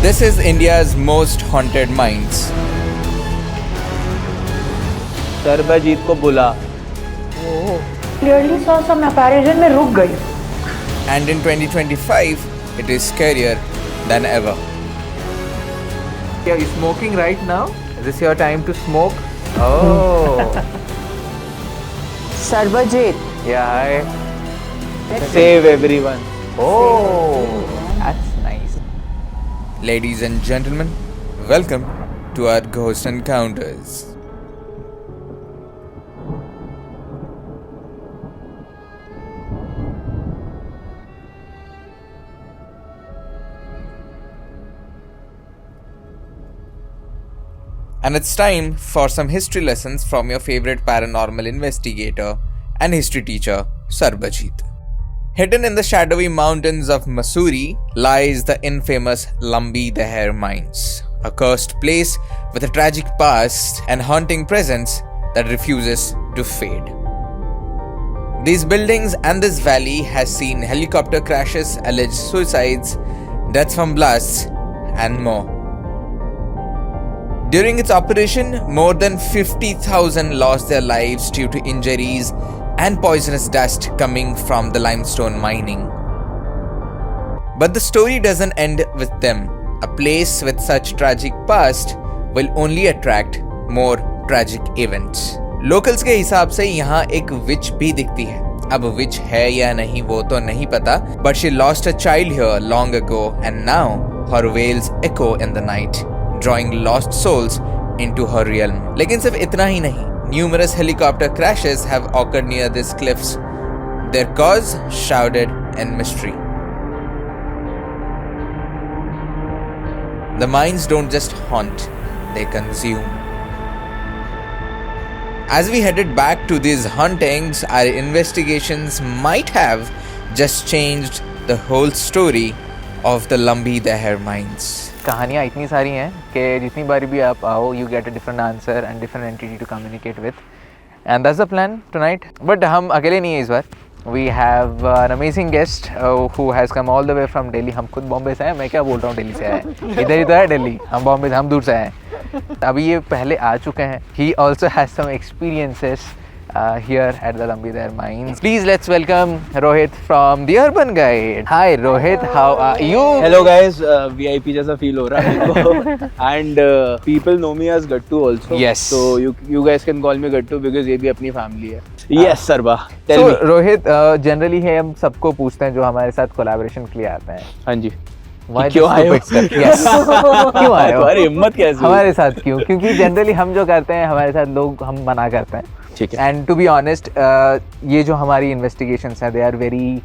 This is India's most haunted mines. Sarvjeet को बुला. Clearly saw some apparition में रुक गई. And in 2025, it is scarier than ever. Are you smoking right now? Is this your time to smoke? Oh. Sarvajit. Yeah, hi. Save everyone. Oh, that's nice. Ladies and gentlemen, welcome to our Ghost Encounters. And it's time for some history lessons from your favorite paranormal investigator and history teacher, Sarvajit. Hidden in the shadowy mountains of Mussoorie lies the infamous Lambi Dehar Mines, a cursed place with a tragic past and haunting presence that refuses to fade. These buildings and this valley has seen helicopter crashes, alleged suicides, deaths from blasts, and more. During its operation, more than 50,000 lost their lives due to injuries and poisonous dust coming from the limestone mining. But the story doesn't end with them. A place with such tragic past will only attract more tragic events. Locals के हिसाब से यहाँ एक witch भी दिखती है. अब witch है या नहीं वो तो नहीं पता, but she lost a child here long ago and now her wails echo in the night, drawing lost souls into her realm. लेकिन सिर्फ इतना ही नहीं. Numerous helicopter crashes have occurred near these cliffs, their cause shrouded in mystery. The mines don't just haunt, they consume. As we headed back to these hauntings, our investigations might have just changed the whole story of the Lambi Dehar Mines. कहानियाँ इतनी सारी हैं कि जितनी बारी भी आप आओ you get a different answer and different entity to communicate with and that's the plan tonight. But हम अकेले नहीं हैं इस बार. We have an amazing guest who has come all the way from Delhi. हम खुद बॉम्बे से हैं. मैं क्या बोल रहा हूँ दिल्ली से आए हैं. इधर ही तो है दिल्ली. हम बॉम्बे से हम दूर से हैं. अभी ये पहले आ चुके हैं. He also has some experiences here at the Lambi Dehar Mines. Please let's welcome Rohit from The Urban Guide. Hi Rohit, how are you? Hello guys, VIP जैसा feel हो रहा है मेरे को. And people know me as Gattu also. Yes. So you guys can call me Gattu because ये भी अपनी family है. Yes Sarba. Tell So me. Rohit, generally है हम सबको पूछते हैं जो हमारे साथ collaboration के लिए आते हैं. हाँ जी. Why क्यों the आए हो? stupid stuff? Yes. क्यों आए हो? तुम्हारी हिम्मत कैसे हुई? हमारे साथ क्यों? क्योंकि जनरली हम जो करते हैं हमारे साथ लोग हम मना करते हैं. ठीक है. एंड टू बी ऑनेस्ट ये जो हमारी इन्वेस्टिगेशंस हैं they are very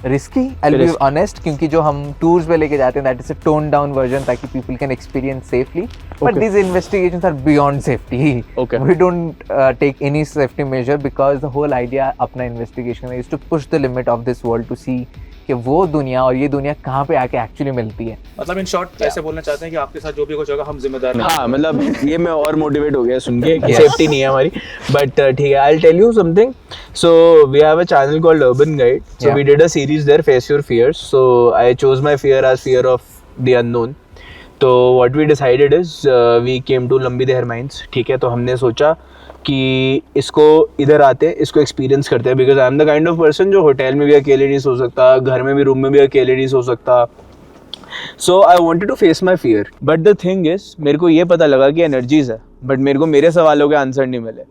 risky. I be honest क्योंकि जो हम टूर्स पे लेके जाते हैं that is a tone down version ताकि people can experience safely. But these investigations are beyond safety. We don't take any safety measure because the whole idea अपना investigation is to push the limit of this world to see कि वो दुनिया और ये दुनिया कहाँ पे आके एक्चुअली मिलती है. मतलब इन शॉर्ट ऐसे बोलना चाहते हैं कि आपके साथ जो भी कुछ होगा हम जिम्मेदार नहीं. हाँ मतलब ये मैं और मोटिवेट हो गया सुन के कि सेफ्टी नहीं है हमारी. बट ठीक है, I tell you something. So we have a channel called urban guide. So we did a series there, face your fears. So I chose my fear as fear of the unknown. तो what we decided is we came to Lambi Dehar mines. ठीक है, तो हमने सोचा कि इसको इधर आते इसको एक्सपीरियंस करते हैं because I am the kind of person जो होटल में भी अकेले नहीं सो सकता, घर में भी रूम में भी अकेले नहीं सो सकता. So I wanted to face my fear. But the thing is मेरे को ये पता लगा कि एनर्जीज है बट मेरे को मेरे सवालों के आंसर नहीं मिले.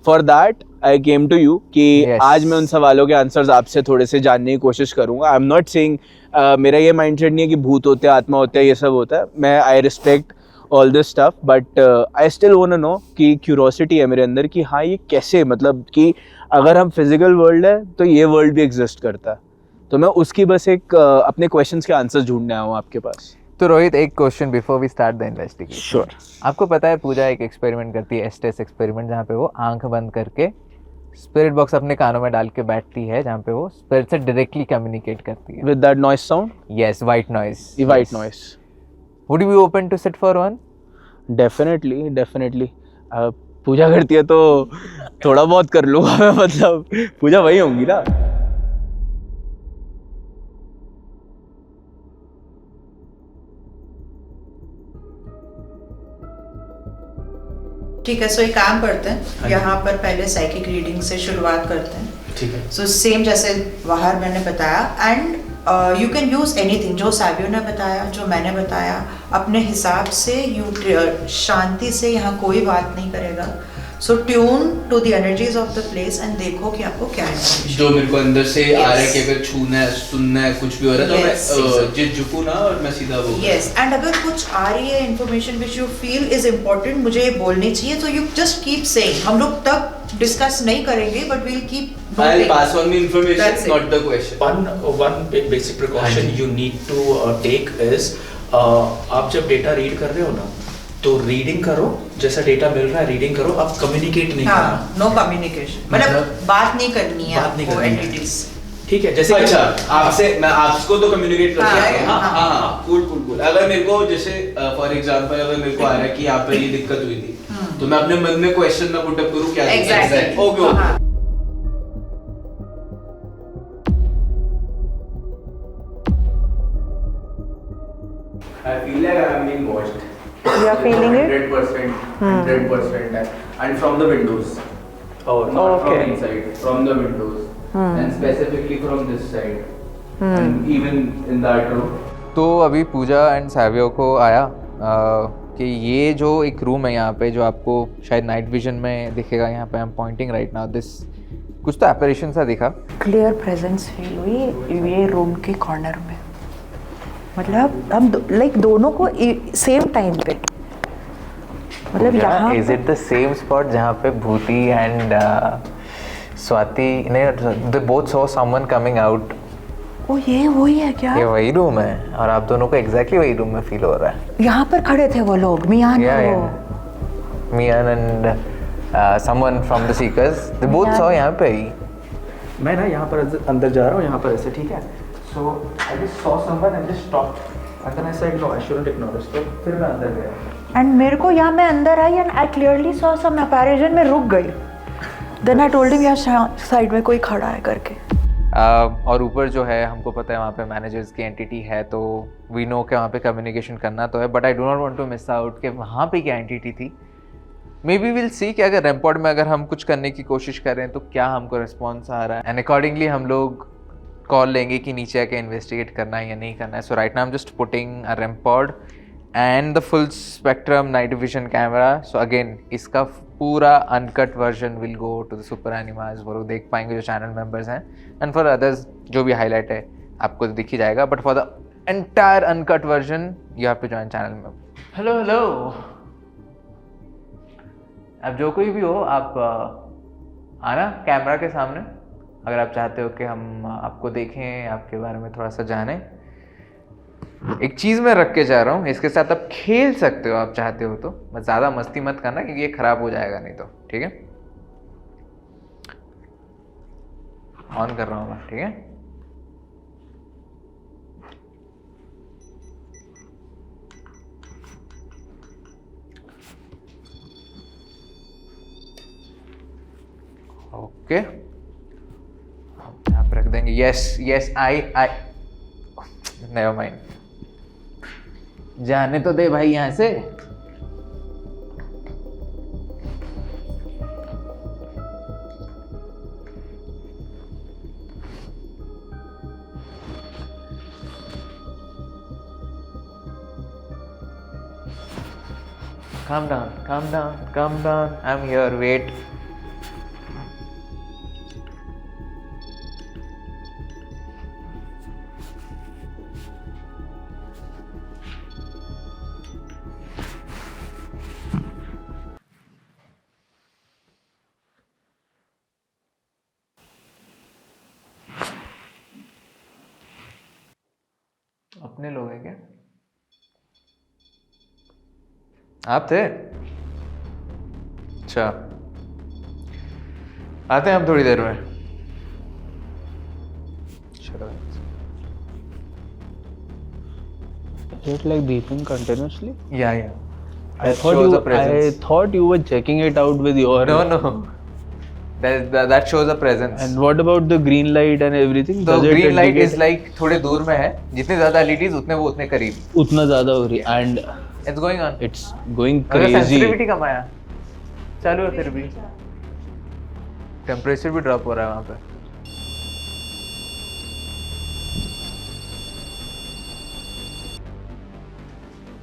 For that I came to you कि आज मैं उन सवालों के आंसर्स आपसे थोड़े से जानने की कोशिश करूंगा. आई एम नॉट सेइंग मेरा ये माइंडसेट नहीं है कि भूत होते हैं, आत्मा होता है, ये सब होता है. मैं I respect all this stuff but I still want to know कि curiosity है मेरे अंदर कि हाँ ये कैसे, मतलब कि अगर हम physical world है तो ये world भी exist करता है. तो मैं उसकी बस एक अपने questions के answers ढूंढने आया हूँ आपके पास. तो रोहित एक question before we start the investigation. Sure. आपको पता है पूजा एक एक्सपेरिमेंट करती है, एस्टेस एक्सपेरिमेंट, जहाँ पे वो आंख बंद करके स्पिरिट बॉक्स अपने कानों में डाल के बैठती है जहाँ पे वो स्पिरिट से डायरेक्टली कम्युनिकेट करती है. With that noise sound? Yes, white noise. The white noise. Would you be open to sit for one? Definitely. पूजा करती है तो थोड़ा बहुत कर लूँगा मैं, मतलब पूजा वही होंगी ना. ठीक है, सो एक काम करते हैं, यहाँ पर पहले साइकिक रीडिंग से शुरुआत करते हैं. ठीक है. सो सेम जैसे बाहर मैंने बताया, and you can use anything जो साबियो ने बताया, जो मैंने बताया, अपने हिसाब से. यू शांति से, यहाँ कोई बात नहीं करेगा. So tune to the energies of the place and देखो कि आपको क्या है जो मेरे को अंदर से आ रहा है कि अगर छूना है, सुनना है, कुछ भी हो रहा है तो मैं जिस झुकूं ना और मैं सीधा वो. यस, एंड अगर कुछ आ रही है information which you feel is important, मुझे ये बोलनी चाहिए, तो यू जस्ट कीप सेइंग. हम लोग तब डिस्कस नहीं करेंगे, but we'll keep I'll pass on the information, not the question. One basic precaution you need to take is आप जब डेटा रीड कर रहे हो ना, तो रीडिंग करो, जैसा डेटा मिल रहा है रीडिंग करो, आप कम्युनिकेट नहीं करना. नो कम्युनिकेशन, मतलब बात नहीं करनी है. बात नहीं करनी है. एंटिटीज. ठीक है, जैसे अच्छा आपसे मैं आपको तो कम्युनिकेट कर सकता हूं. हाँ, हाँ, कूल. अगर मेरे को जैसे फॉर एग्जांपल अगर मेरे को आ रहा है कि यहाँ पर ये दिक्कत हुई थी, तो मैं अपने मन में क्वेश्चन ना पुट अप करूं क्या. Exactly. Okay. I feel like I am being watched. You are feeling it? 100%, and from the windows. Oh, Not Okay. from inside, from the windows, and specifically from this side, and even in that room. तो अभी पूजा and Savio को आया कि ये जो एक room है यहाँ पे जो आपको शायद नाइट विजन में दिखेगा, यहाँ पे I am pointing right now this, कुछ तो एपरेशन सा दिखा. क्लियर प्रेजेंस फील हुई ये रूम के कॉर्नर में. मतलब हम लाइक दोनों को सेम टाइम पे, मतलब यहाँ is it the same spot जहाँ पे भूति एंड स्वाति नहीं they both saw someone coming out. ओ ये वही है क्या? ये वही रूम है और आप दोनों को एग्जैक्टली वही रूम में फील हो रहा है. यहाँ पर खड़े थे वो लोग, मियान और वो. Mian and someone from the seekers they both saw यहाँ पे ही. मैं ना यहाँ पर अंदर जा रहा हूँ, यहाँ पर ऐसे, ठीक है. So I just saw someone and just stopped and then I said no I shouldn't ignore this. तो फिर मैं अंदर गया एंड मेरे को यहाँ मैं अंदर आई and I clearly saw some apparition में रुक गई. देन आई टोल्ड हिम यहाँ साइड में कोई खड़ा है करके. और ऊपर जो है हमको पता है वहाँ पे मैनेजर्स की एंटिटी है, तो वी नो कि वहाँ पे कम्युनिकेशन करना तो है, but I do not want to miss out कि वहाँ पे क्या एंटिटी थी. मे बी विल सी कि अगर रैमपॉड में अगर हम कुछ करने की कोशिश कर रहे हैं तो क्या हमको रिस्पॉन्स आ रहा है, एंड अकॉर्डिंगली हम लोग कॉल लेंगे कि नीचे आके इन्वेस्टिगेट करना है या नहीं करना है. So right now I am just putting a REM pod and the full spectrum night vision camera. So again इसका पूरा uncut version will go to the super animas, वो लोग देख पाएंगे जो चैनल मेंबर्स हैं, एंड फॉर अदर्स जो भी हाईलाइट है आपको तो दिख ही जाएगा, but for the entire uncut version you have to join channel में. हेलो अब जो कोई भी हो आप आना कैमरा के सामने अगर आप चाहते हो कि हम आपको देखें, आपके बारे में थोड़ा सा जानें. एक चीज़ मैं रख के जा रहा हूँ, इसके साथ आप खेल सकते हो आप चाहते हो तो, बस ज़्यादा मस्ती मत करना क्योंकि ये ख़राब हो जाएगा नहीं तो. ठीक है, ऑन कर रहा हूँ मैं. ठीक है, ओके यहाँ पे रख देंगे. यस आई नेवर माइंड, जाने तो दे भाई यहाँ से. Calm down. I'm here. Wait. अपने लोग हैं क्या? आप थे? अच्छा, आते हैं हम थोड़ी देर में. चलो. Is it like beeping continuously? Yeah. I thought you were checking it out with your. No. That shows a presence. And what about the green light and everything? तो Does it green light indicate- is like थोड़े दूर में है. जितने ज़्यादा LEDs उतने वो उतने करीब. उतना ज़्यादा हो रही है and It's going on. it's going अगर crazy. sensitivity कम आया. चालू है फिर भी टेम्परेचर भी ड्रॉप हो रहा है वहाँ पे.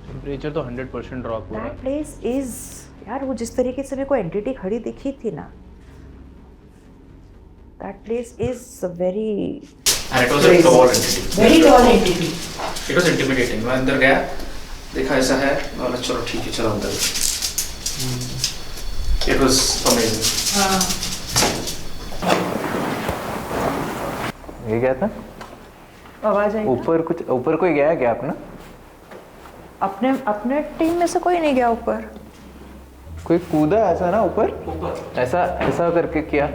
टेम्परेचर तो 100% ड्रॉप हो रहा दैट है. प्लेस इज यार, वो जिस तरीके से मेरे को एंटिटी खड़ी दिखी थी ना, that place is very And it was a tall entity. Very tall entity. It was intimidating. मैं अंदर गया, देखा ऐसा है, मैं बोला चलो ठीक है, चलो अंदर. It was amazing. ये क्या था? आवाज आई. ऊपर कोई गया क्या अपना? अपने टीम में से कोई नहीं गया ऊपर. कोई कूदा ऐसा ना ऊपर? ऐसा करके किया.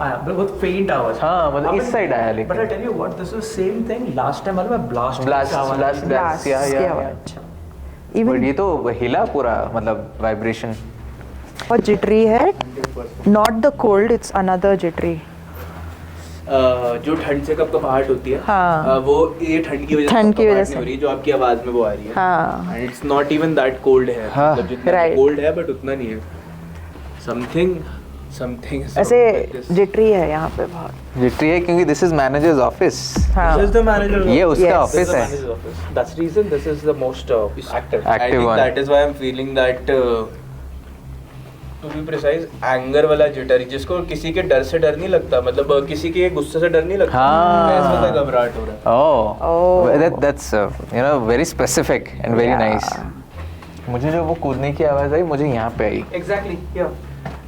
आया बहुत फेंट आवाज. हाँ मतलब इस साइड आया लेकिन. But I tell you what, this was same thing last time वाला में ब्लास्ट की या. आवाज. बट इवन ये तो हिला पूरा, मतलब वाइब्रेशन. और जिटरी है, not the cold, it's another jittery. जो ठंड से कपकपाहट होती है, हाँ. वो ये ठंड की वजह से ठंड की वजह कपकपाहट से. नहीं हो रही, जो आपकी आवाज में वो आ रही है. हाँ. And it's not even that cold है. हाँ. मतलब जितना Right. कोल्ड है बट उतना नहीं है. समथिंग ऐसे जिटरी है यहाँ पे बहुत. जिटरी है क्योंकि दिस इज मैनेजर्स ऑफिस. हाँ. This is the manager. ये उसका Yes. Office This is the है. manager's office. That's the reason this is the most active. I Active think one. that is why I'm feeling that to be precise, anger वाला jitter, जिसको किसी के डर से डर नहीं लगता, मतलब किसी के गुस्से से डर नहीं लगता, हाँ. ऐसा सा घबराहट हो रहा है. Oh, that's very specific and very Yeah. nice. मुझे जो वो कूदने की आवाज आई, मुझे यहाँ पे आई. एग्जैक्टली. या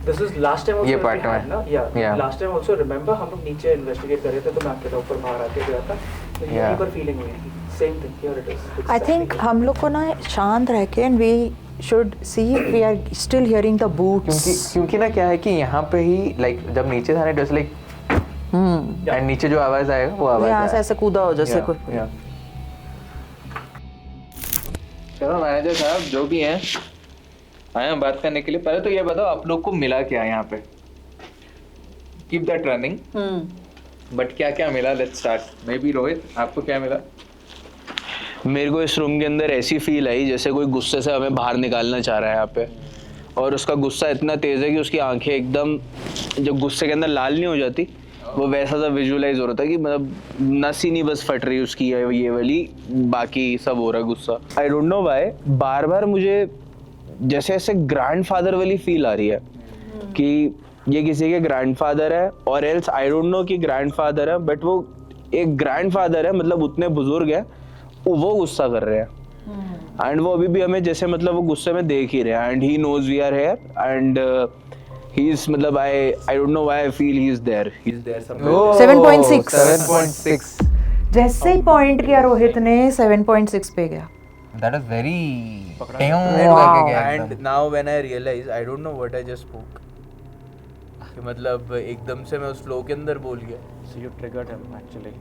दिस इज लास्ट टाइम ये also part we had में. ना, या Yeah. Last time also remember हम लोग नीचे इन्वेस्टिगेट कर रहे थे तो मैं आपके ऊपर बाहर आके गया था, तो Yeah. यही पर फीलिंग हुई थी. Same thing here it is. I think हम लोग को ना शांत रह के, and we should see we are still hearing the boots. क्योंकि ना क्या है कि यहाँ पे ही लाइक जब नीचे था ना, जस्ट लाइक एंड नीचे जो आवाज आएगा वो आवाज यहाँ से ऐसे कूदा हो जैसे कोई. चलो मैनेजर साहब जो भी हैं आए हैं बात करने के लिए. पहले तो ये बताओ आप लोग को मिला क्या यहाँ पे? Keep that running. बट क्या क्या मिला? Let's start. May be Rohit, आपको क्या मिला? मेरे को इस रूम के अंदर ऐसी फील आई जैसे कोई गुस्से से हमें बाहर निकालना चाह रहा है यहाँ पे, और उसका गुस्सा इतना तेज है कि उसकी आंखें एकदम जो गुस्से के अंदर लाल नहीं हो जाती, वो वैसा सा विजुअलाइज हो रहा था कि मतलब नस ही नहीं बस फट रही उसकी ये वाली, बाकी सब हो रहा गुस्सा. आई डोंट नो व्हाई बार बार मुझे जैसे ऐसे ग्रैंडफादर वाली फील आ रही है कि ये किसी के ग्रैंडफादर है, और एल्स आई डोंट नो कि ग्रैंडफादर है, बट वो एक ग्रैंडफादर है, मतलब उतने बुजुर्ग हैं, वो गुस्सा कर रहे हैं. एंड वो अभी भी हमें जैसे मतलब वो गुस्से में देख ही रहे हैं, and he knows we are here, and he is मतलब I don't know why I feel he is there 7.6. 7.6. जैसे ही पॉइंट किया रोहित ने, 7.6 पे गया. That is very and now when I realise I don't know what I just spoke, कि मतलब एकदम से मैं उस फ्लो के अंदर बोल गया. So you triggered him actually.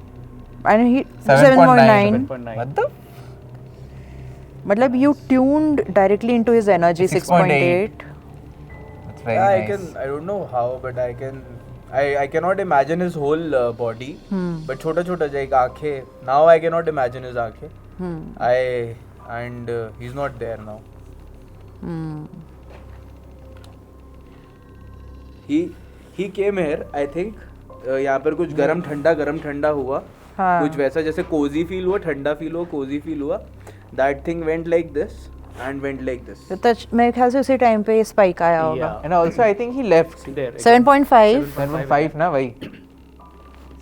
And he 7.9. 7.9. मतलब मतलब you tuned directly into his energy. 6.8. That's very I nice. I don't know how, but I cannot imagine his whole body. But छोटा छोटा जाएगा आँखें. Now I cannot imagine his आँखें. And he's not there now. He came here. I think यहाँ पर कुछ गरम ठंडा हुआ. हाँ. कुछ वैसा जैसे कोजी फील हुआ, ठंडा फील हुआ, कोजी फील हुआ. That thing went like this and went like this. तो मेरे ख्याल से उसी टाइम पे स्पाइक आया होगा. And also I think he left. 7.5. 7.5 ना भाई.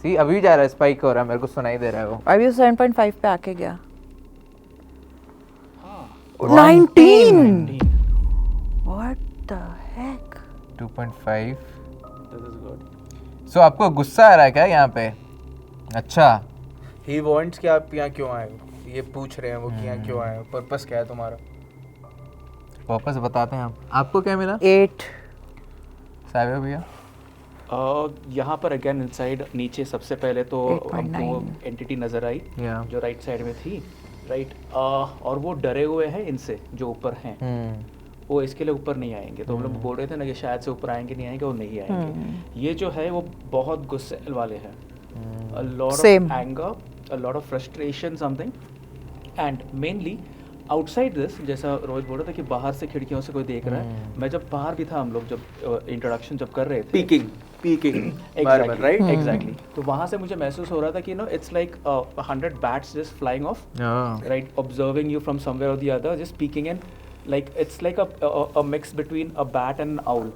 See अभी भी जा रहा है, स्पाइक हो रहा है, मेरे को सुनाई दे रहा है वो. अभी 7.5 पे आके गया. 19. What the heck? 2.5. This is good. So आपको गुस्सा आ रहा है क्या यहाँ पे? अच्छा. He wants कि आप यहाँ क्यों आए हो? ये पूछ रहे हैं वो कि यहाँ क्यों आए हो? पर्पस क्या है तुम्हारा? वापस बताते हैं हम. आपको क्या मिला? 8. साबिया भैया? यहाँ पर अगेन इनसाइड नीचे सबसे पहले तो 8.9. हमको एंटिटी नजर आई Yeah. जो राइट साइड में थी, राइट. और वो डरे हुए हैं इनसे जो ऊपर हैं. वो इसके लिए ऊपर नहीं आएंगे, तो हम लोग बोल रहे थे ना कि शायद से ऊपर आएंगे, नहीं आएंगे, वो नहीं आएंगे. ये जो है वो बहुत गुस्से वाले हैं. A lot Same. of anger, a lot of frustration, something, and mainly outside this, जैसा रोहित बोल रहा था कि बाहर से खिड़कियों से कोई देख रहा है, मैं जब बाहर भी था, हम लोग जब इंट्रोडक्शन जब कर रहे थे, पीकिंग एग्जैक्टली राइट एग्जैक्टली, तो वहाँ से मुझे महसूस हो रहा था कि it's like 100 bats just flying off, right, observing you from somewhere or the other, just peeking in, like it's like a mix between a bat and an owl.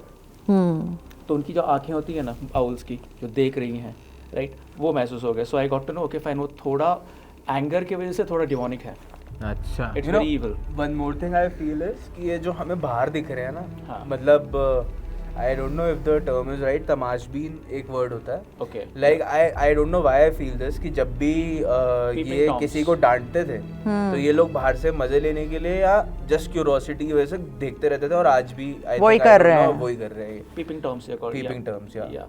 तो उनकी जो आंखें होती है ना आउल्स की, जो देख रही हैं, राइट, वो महसूस हो गया. So I got to know, okay fine, वो थोड़ा एंगर की वजह से थोड़ा डिमोनिक है. अच्छा. It's very evil. One more thing I feel is कि ये जो हमें बाहर दिख रहे हैं ना, हाँ. मतलब I don't know if the term is right, तमाशबीन एक वर्ड होता है. Okay. Like I don't know why I feel this कि जब भी ये toms. किसी को डांटते थे तो ये लोग बाहर से मजे लेने के लिए या जस्ट क्यूरोसिटी की वजह से देखते रहते थे, और आज भी वही कर रहे हैं. वही कर रहे हैं. पीपिंग टॉम्स या Peeping toms, yeah. या.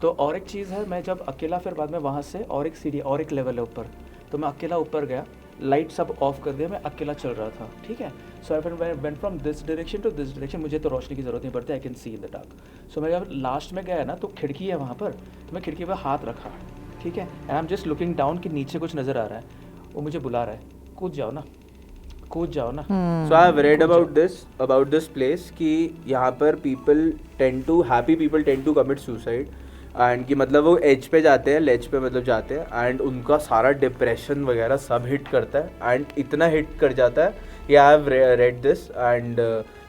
तो और एक चीज़ है, मैं जब अकेला, फिर बाद में वहाँ से और एक सीढ़ी और एक लेवल है ऊपर, तो मैं अकेला ऊपर गया, लाइट सब ऑफ कर दिया, मैं अकेला चल रहा था, ठीक है. So I went from this direction to this direction, मुझे तो रोशनी की जरूरत नहीं पड़ती, I can see in the dark. So मैं जब लास्ट में गया ना, तो खिड़की है वहाँ पर, तो मैं खिड़की पर हाथ रखा, ठीक है, and I am just looking down कि नीचे कुछ नज़र आ रहा है, वो मुझे बुला रहा है, कूद जाओ ना. So I have read about this place कि यहाँ पर happy people tend to commit suicide, and कि मतलब वो एज पे जाते हैं, लेज पे मतलब जाते हैं, एंड उनका सारा डिप्रेशन वगैरह सब हिट करता है, एंड इतना हिट कर जाता है, ये I have read this, and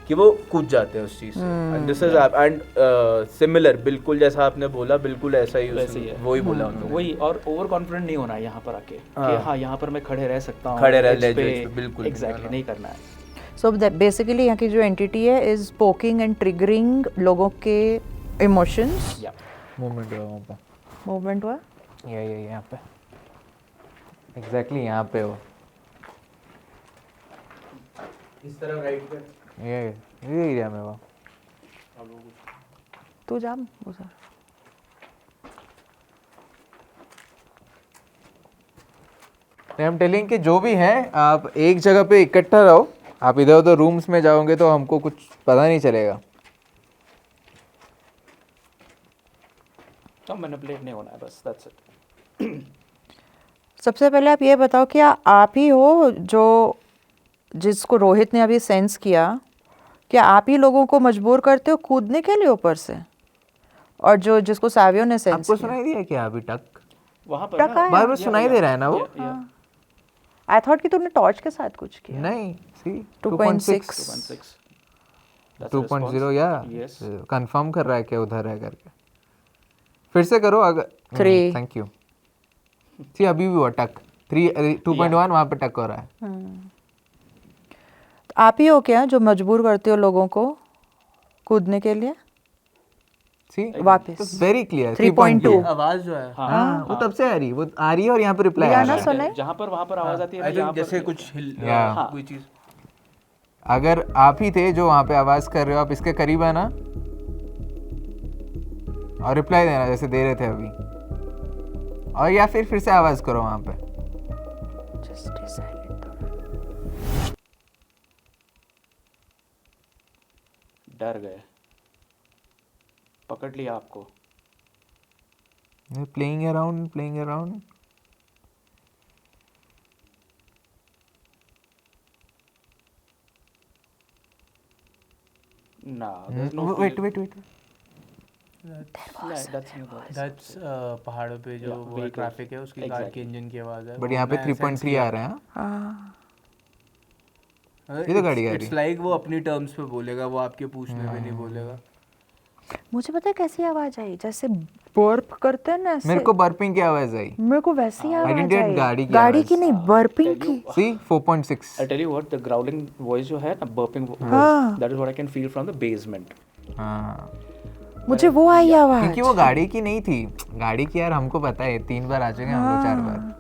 कि वो कूद जाते हैं उस चीज़ से. And this is and similar, बिल्कुल जैसा आपने बोला, बिल्कुल ऐसा ही वैसे ही है. वही बोला उन्होंने. वही, और ओवर कॉन्फिडेंट नहीं होना है यहाँ पर आके कि हाँ यहाँ पर मैं खड़े रह सकता हूँ, खड़े रह edge ledge पे, पे, बिल्कुल एग्जैक्टली नहीं करना है. सो बेसिकली यहाँ की जो एंटिटी है इज पोकिंग एंड ट्रिगरिंग लोगों के इमोशंस. या मूवमेंट हुआ वहाँ पे. मूवमेंट हुआ ये यहाँ पे एग्जैक्टली यहाँ पे हो, इस तरफ राइट पे, ये एरिया में वो. तू जा उधर. आई एम टेलिंग कि जो भी है, आप एक जगह पे इकट्ठा रहो, आप इधर उधर रूम्स में जाओगे तो हमको कुछ पता नहीं चलेगा. तो मैनिपुलेट नहीं होना है, बस दैट्स इट. सबसे पहले आप ये बताओ, क्या आप ही हो जो जिसको रोहित ने अभी सेंस किया, क्या आप ही लोगों को मजबूर करते हो कूदने के लिए ऊपर से, और जो जिसको सावियो ने सेंस आपको किया? सुनाई दिया क्या अभी तक? वहाँ पर टका है. बार बार सुनाई दे रहा है ना वो. आई थॉट कि तुमने टॉर्च के साथ कुछ किया. नहीं, सी 2.6 2.0 या Yes. कंफर्म कर रहा है क्या उधर है करके. फिर से करो अगर. 3 थैंक यू. सी अभी भी वो टक 2.1 वहाँ पे टक हो रहा है. आप ही हो क्या जो मजबूर करते हो लोगों को कूदने के लिए? सी वापस वेरी क्लियर 3.2 आवाज जो है, हाँ वो तब से आ रही, वो आ रही है, और यहाँ पे रिप्लाई आ रहा है. सुने जहाँ पर वहाँ पर आवाज आती है ना, आई यहाँ थिंक पर जैसे कुछ Yeah. कोई चीज. अगर आप ही थे जो वहाँ पे आवाज कर रहे हो, आप इसके करीब आना और रिप्लाई देना जैसे दे रहे थे अभी, और या फिर से आवाज करो वहाँ पे. डर गए, पकड़ लिया आपको. Playing around. No, there's no wait that's पहाड़ों पे जो वो vehicle. ट्रैफिक है उसकी कार के इंजन की आवाज है. बट यहाँ पे 3.3 आ रहे हैं. ये तो गाड़ी आ रही इट्स लाइक वो अपनी टर्म्स पे बोलेगा, वो आपके पूछने पे नहीं बोलेगा. मुझे पता है कैसी आवाज आई, जैसे बर्प करते हैं ना ऐसे. मेरे को बर्पिंग की आवाज आई. मेरे को वैसी आवाज didn't get आई. गाड़ी की गाड़ी आवाज. की नहीं, बर्पिंग की. सी 4.6. I tell you what, the growling voice जो है ना, burping voice, हाँ. that is what I can feel from the basement. हाँ, मुझे वो आई आवाज. क्योंकि वो गाड़ी की नहीं थी. गाड़ी की यार हमको पता है, 3 बार आ चुके हैं हम लोग, 4 बार.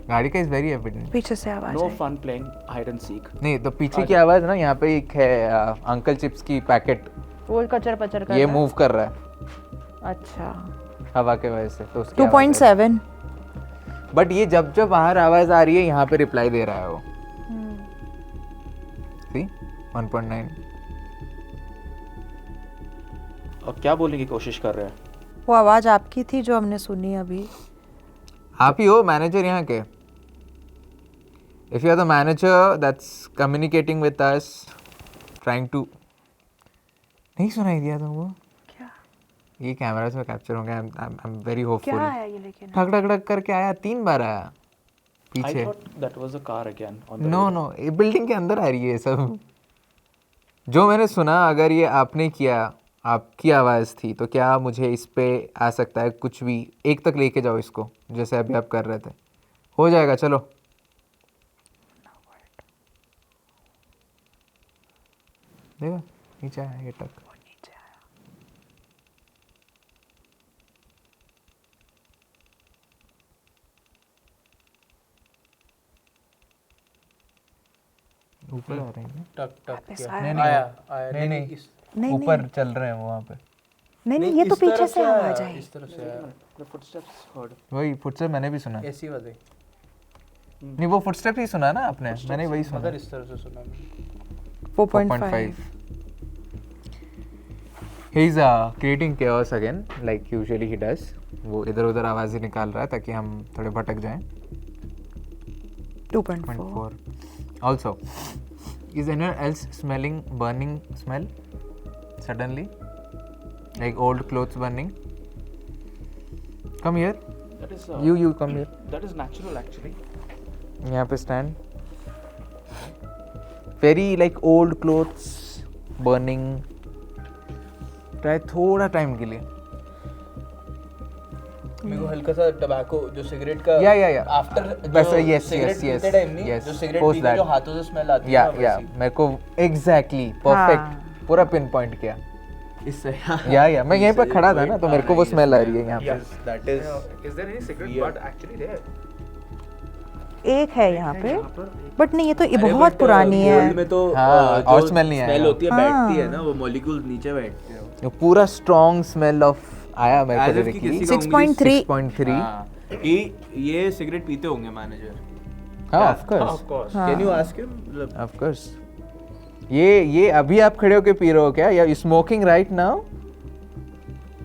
गाड़ी का इज वेरी एविडेंट. पीछे से आवाज No I. fun playing hide and seek. नहीं तो पीछे की आवाज ना, यहाँ पे एक है अंकल चिप्स की पैकेट, वो कचर पचर कर ये रहा है. मूव कर रहा है अच्छा. हवा के वजह से, तो उसकी आवाज है. 2.7 बट ये जब बाहर आवाज आ रही है, यहाँ पे रिप्लाई दे रहा है वो. सी 1.9. और क्या बोलने की कोशिश कर रहे हैं? वो आवाज आपकी थी जो हमने सुनी अभी. आप ही हो मैनेजर यहाँ के. If you are the manager that's communicating with us, trying to नहीं सुनाई दिया तुमको? क्या? ये कैमरा से कैप्चर होंगे. I'm very hopeful. क्या आया ये लेकिन? ठक ठक ठक करके आया 3 बार आया I पीछे. thought that was a car again on the no road. No ये बिल्डिंग के अंदर आ रही है ये सब. जो मैंने सुना, अगर ये आपने किया, आपकी आवाज़ थी, तो क्या मुझे इस पे आ सकता है कुछ भी? 1 तक लेके जाओ इसको, जैसे अभी आप कर रहे थे. हो जाएगा, चलो. देखो नीचे आया ये टक. ऊपर आ रहे हैं. टक टक वापस किया. आया। आया नहीं नहीं इस नहीं ऊपर चल रहे हैं वो वहाँ पे. नहीं नहीं, ये तो इस तरफ पीछे से आया, आवाज आई. इस तरफ से आया. The footsteps heard. वही फुटस्टेप मैंने भी सुना. ऐसी वाली नहीं वो फुटस्टेप ही सुना ना आपने, मैंने वही सुना. मगर इस तरफ से सुना मैंने. 4.5. He is creating chaos again, like usually he does. वो इधर उधर आवाज़ें निकाल रहा है ताकि हम थोड़े भटक जाएं. 2.4. 0.4. Also, is anyone else smelling burning smell suddenly? Like old clothes burning? Come here. That is You come here. that is natural actually. यहाँ पे stand. Very like old clothes burning. Try थोड़ा टाइम के लिए. मेरे को हल्का सा tobacco जो सिगरेट का Yeah. आफ्टर वैसे yes. जो सिगरेट Post पी के that. जो हाथों से स्मेल आती है या ना, या वैसी. मेरे को एग्जैक्टली परफेक्ट पूरा पिन पॉइंट किया. इससे या मैं यहीं पे खड़ा था ना, तो मेरे को वो स्मेल आ रही है यहाँ पे. Yes, that is Is there any cigarette Yeah. butt actually there? एक है यहाँ पे, बट नहीं ये तो ये अरे बहुत but, पुरानी gold है. में तो हाँ, जो और smell नहीं smell आएगा. होती है, बैठती है हाँ. ना, वो molecules नीचे बैठते हैं. वो पूरा स्ट्रॉन्ग स्मेल ऑफ आया मेरे को As if कि डायरेक्टली. किसी का 6.3. 6.3. हाँ, कि ये सिगरेट पीते होंगे मैनेजर. हाँ of course. Of course. Can you ask him? मतलब ऑफ कोर्स. ये अभी आप खड़े होके पी रहे हो क्या? या smoking right now?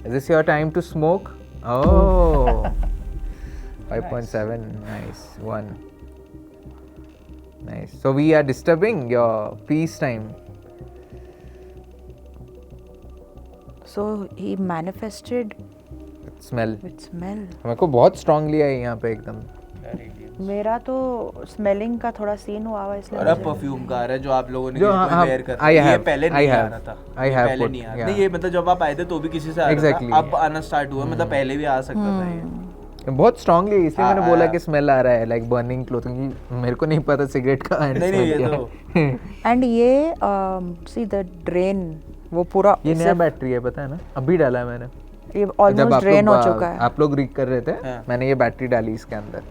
Is this your time to smoke? Oh 5.7. Nice. 1. Nice. So we are disturbing your peace time. So he manifested Smell. with smell. मेरे को बहुत स्ट्रांगली आई यहाँ पे एकदम. मेरा तो स्मेलिंग का थोड़ा सीन हुआ हुआ इसलिए और अब मुझे- परफ्यूम का आ रहा है जो आप लोगों ने जो किसी को हाँ, वेयर कर I ये have, पहले I नहीं आ have, रहा था. I ये have पहले put, नहीं आ रहा. yeah. नहीं ये मतलब जब आप आए थे तो भी किसी से आ रहा Exactly. था. अब आना स्टार्ट हुआ, मतलब पहले भी आ सकता था ये. बहुत स्ट्रांगली, इसलिए मैंने बोला हाँ. कि स्मेल आ रहा है लाइक बर्निंग क्लोथ, क्योंकि मेरे को नहीं पता सिगरेट का नहीं नहीं ये तो एंड ये सी द ड्रेन वो पूरा ये नया बैटरी है, पता है ना, अभी डाला है मैंने. ये जब ऑलमोस्ट आप ड्रेन हो लोग चुका है. आप लोग रीड कर रहे थे, हाँ. मैंने ये बैटरी डाली इसके अंदर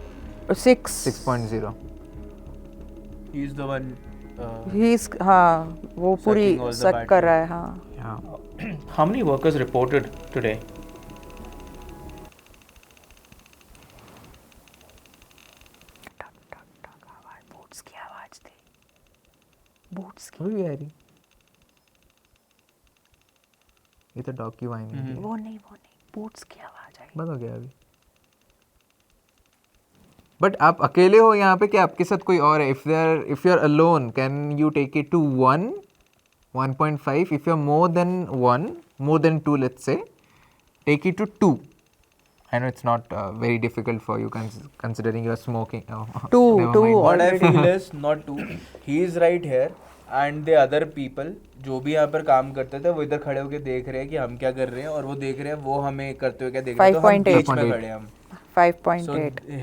6.0. He is the one. He हाँ वो पूरी Sucking all the सक कर battery. रहा है. हाँ How many workers reported today? Boots की आवाज थी. बूट्स की वो भी आ रही. ये तो डॉग की वाइन है. वो नहीं बूट्स की आवाज आई. बंद हो गया अभी. बट आप अकेले हो यहाँ पे, क्या आपके साथ कोई और है? If you are alone can you take it to 1, 1.5. If you are more than 2 let's say, take it to 2. I know it's not very difficult for you considering you are smoking. Oh, Two, never two mind. What I feel is not to. He is right here and the other people जो भी यहाँ पर काम करते थे वो इधर खड़े होके देख रहे हैं कि हम क्या कर रहे हैं, और वो देख रहे हैं वो हमें करते हुए क्या देख रहे हैं. तो हम 5.8. बीच में खड़े हैं हम. 5.8. So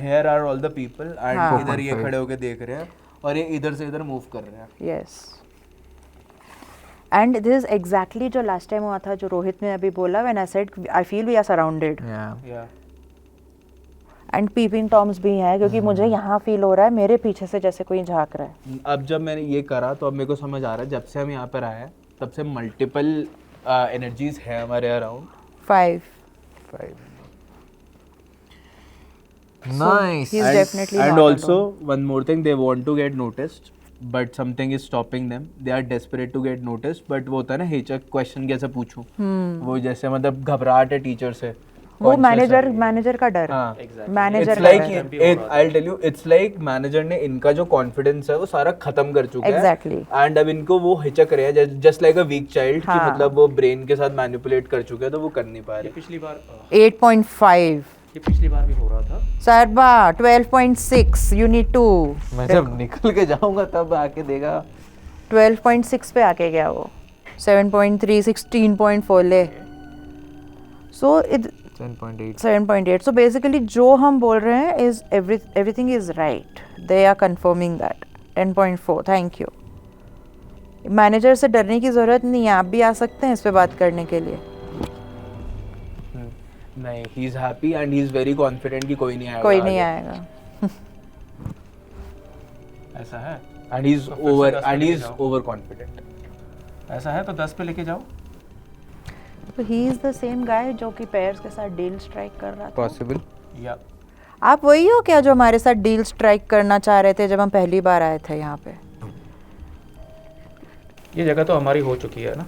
here are all the people and हाँ. इधर ये 4.5. खड़े होके देख रहे हैं और ये इधर से इधर मूव कर रहे हैं. Yes and this is exactly जो लास्ट टाइम हुआ था, जो रोहित ने अभी बोला. When I said I feel we are surrounded. Yeah. Yeah. And peeping toms भी हैं, क्योंकि मुझे यहाँ फील हो रहा है मेरे पीछे से जैसे कोई झांक रहा है. अब जब मैंने ये करा तो अब मेरे को समझ आ रहा है, जब से हम यहाँ पर आए हैं तब से मल्टीपल एनर्जीज है हमारे around. 5. Nice. he's definitely and not also alone. one more thing, they want to get noticed but something is stopping them. They are desperate to get noticed but वो होता है ना हिचक, क्वेश्चन कैसे पूछूं. वो जैसे मतलब घबराहट है टीचर से वो conscious है। मैनेजर का डर हाँ, मैनेजर it's का like डर I'll tell you, it's like manager ने इनका जो कॉन्फिडेंस है वो सारा खत्म कर चुका है Exactly. एंड अब इनको वो हिचक रहे हैं just like a weak child कि हाँ। मतलब वो ब्रेन के साथ मैनिपुलेट कर चुके हैं तो वो कर नहीं पा ये रहे। पिछली बार 8.5 ये पिछली बार भी हो रहा था। सरबा 12.6 you need to मैं जब निकल के जाऊंगा तब आके देगा 12.6 पे आके गया वो 7.3 16.4 ले सो इट 10.8 7.8 so basically जो हम बोल रहे हैं is everything is right they are confirming that 10.4 thank you manager से डरने की ज़रूरत नहीं है आप भी आ सकते हैं इस पे बात करने के लिए नहीं, he is happy and he is very confident कि कोई नहीं आएगा। कोई नहीं आएगा ऐसा है? एंड ही इज तो फिर से ओवर 10 पे एंड ही लेके इज जाओ। Over confident. ऐसा है तो 10 पे लेके जाओ। तो ही इज द सेम गाय जो कि पेयर्स के साथ डील स्ट्राइक कर रहा था पॉसिबल या आप वही हो क्या जो हमारे साथ डील स्ट्राइक करना चाह रहे थे जब हम पहली बार आए थे यहाँ पे ये जगह तो हमारी हो चुकी है ना।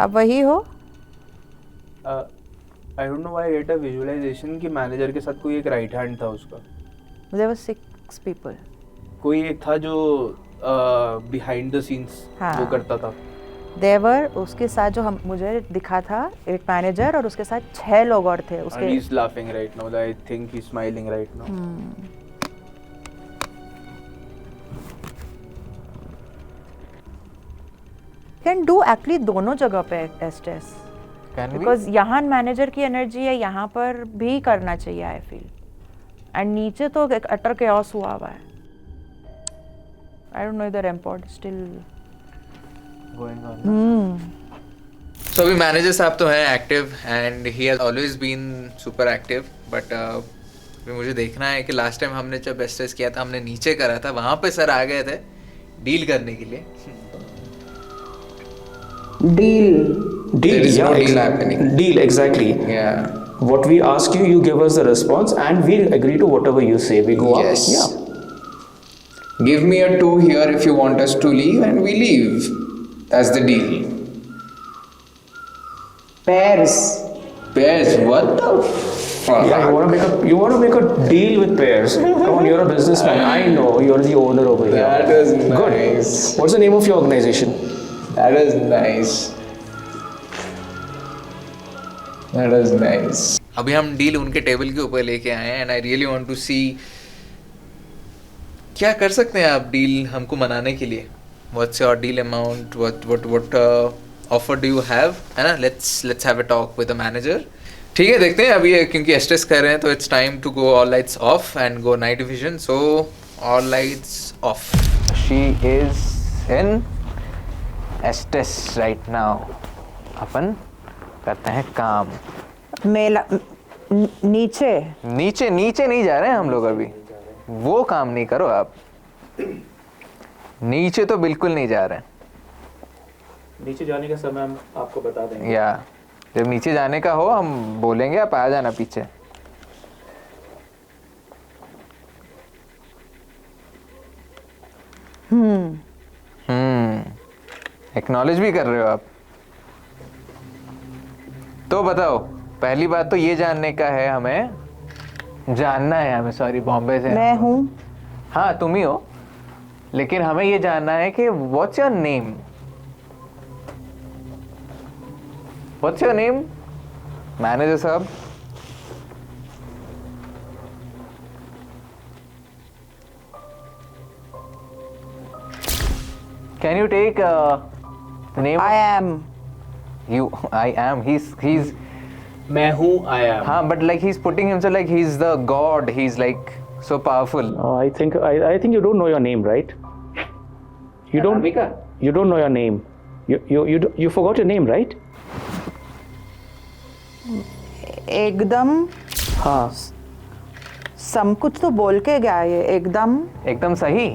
आप वही हो I don't know why I get a visualisation कि मैनेजर के साथ कोई एक राइट हैंड था उसका। देयर वर 6 पीपल कोई एक था जो बिहाइंड द सीन्स हाँ। वो करता था। देवर उसके साथ जो हम मुझे दिखा था एक मैनेजर और उसके साथ 6 लोग और थे And उसके he's laughing right now. I think he's smiling right now. Can do actually दोनों जगह पे एस्टेस कैन बी बिकॉज यहाँ मैनेजर की एनर्जी है यहाँ पर भी करना चाहिए आई फील एंड नीचे तो एक अटर केओस हुआ हुआ है आई डोंट नो इधर import still going on So अभी मैनेजर साहब तो हैं active and he has always been super active but मुझे देखना है कि लास्ट टाइम हमने जब एस्टेस किया था हमने नीचे करा था वहाँ पे सर आ गए थे डील करने के लिए Deal, There is no yeah, deal happening. Deal, exactly. Yeah. What we ask you, you give us the response, and we agree to whatever you say. We go Yes. up. Yeah. Give me a 2 here if you want us to leave and we leave. That's the deal. Pairs. Pairs, what the fuck? Yeah, you want to make a deal with pairs. Come on, you're a businessman. I know you're the owner over here. That is Good. nice. What's the name of your organization? That is nice. That is nice. अभी हम deal उनके table के ऊपर लेके आए हैं and I really want to see क्या कर सकते हैं आप डील हमको मनाने के लिए what's your deal amount what offer do you have है ना let's have a talk with the manager ठीक है देखते हैं अभी क्योंकि एस्ट्रेस कर रहे हैं तो it's time to go all lights off and go night division so all lights off she is in Estes right now अपन करते हैं काम मेला नीचे नीचे नीचे नहीं जा रहे हैं हम लोग अभी वो काम नहीं करो आप नीचे तो बिल्कुल नहीं जा रहे हैं नीचे जाने का समय हम आपको बता देंगे। या जब नीचे जाने का हो हम बोलेंगे आप आ जाना पीछे एक्नॉलेज भी कर रहे हो आप तो बताओ पहली बात तो ये जानने का है हमें जानना है हमें सॉरी बॉम्बे से मैं हूँ हाँ तुम ही हो लेकिन हमें ये जानना है कि what's your name what's your name manager साहब can you take name I am you I am he's मैं हूँ I am. हाँ but like he's putting himself like he's the god he's like so powerful I think you don't know your name, right? You don't. You don't know your name. You forgot your name, right? एकदम हाँ. सब कुछ तो बोल के गया ये एकदम सही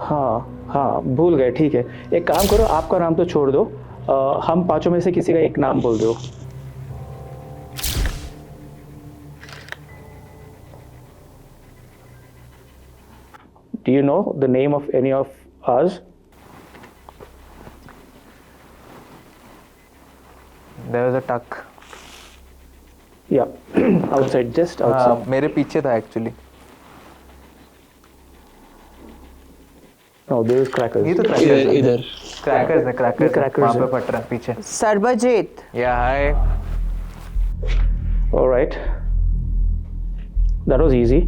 हाँ भूल गए ठीक है एक काम करो आपका नाम तो छोड़ दो हम पांचों में से किसी का एक नाम बोल दो Do you know the name of any of us? there was a tuck. Yeah, outside, just outside. मेरे पीछे था actually. No, there is crackers. ये तो crackers है. इधर Crackers है, crackers. crackers वहाँ है. पे फट रहा है पीछे. Sarvjeet, Yeah, hi. All right. That was easy.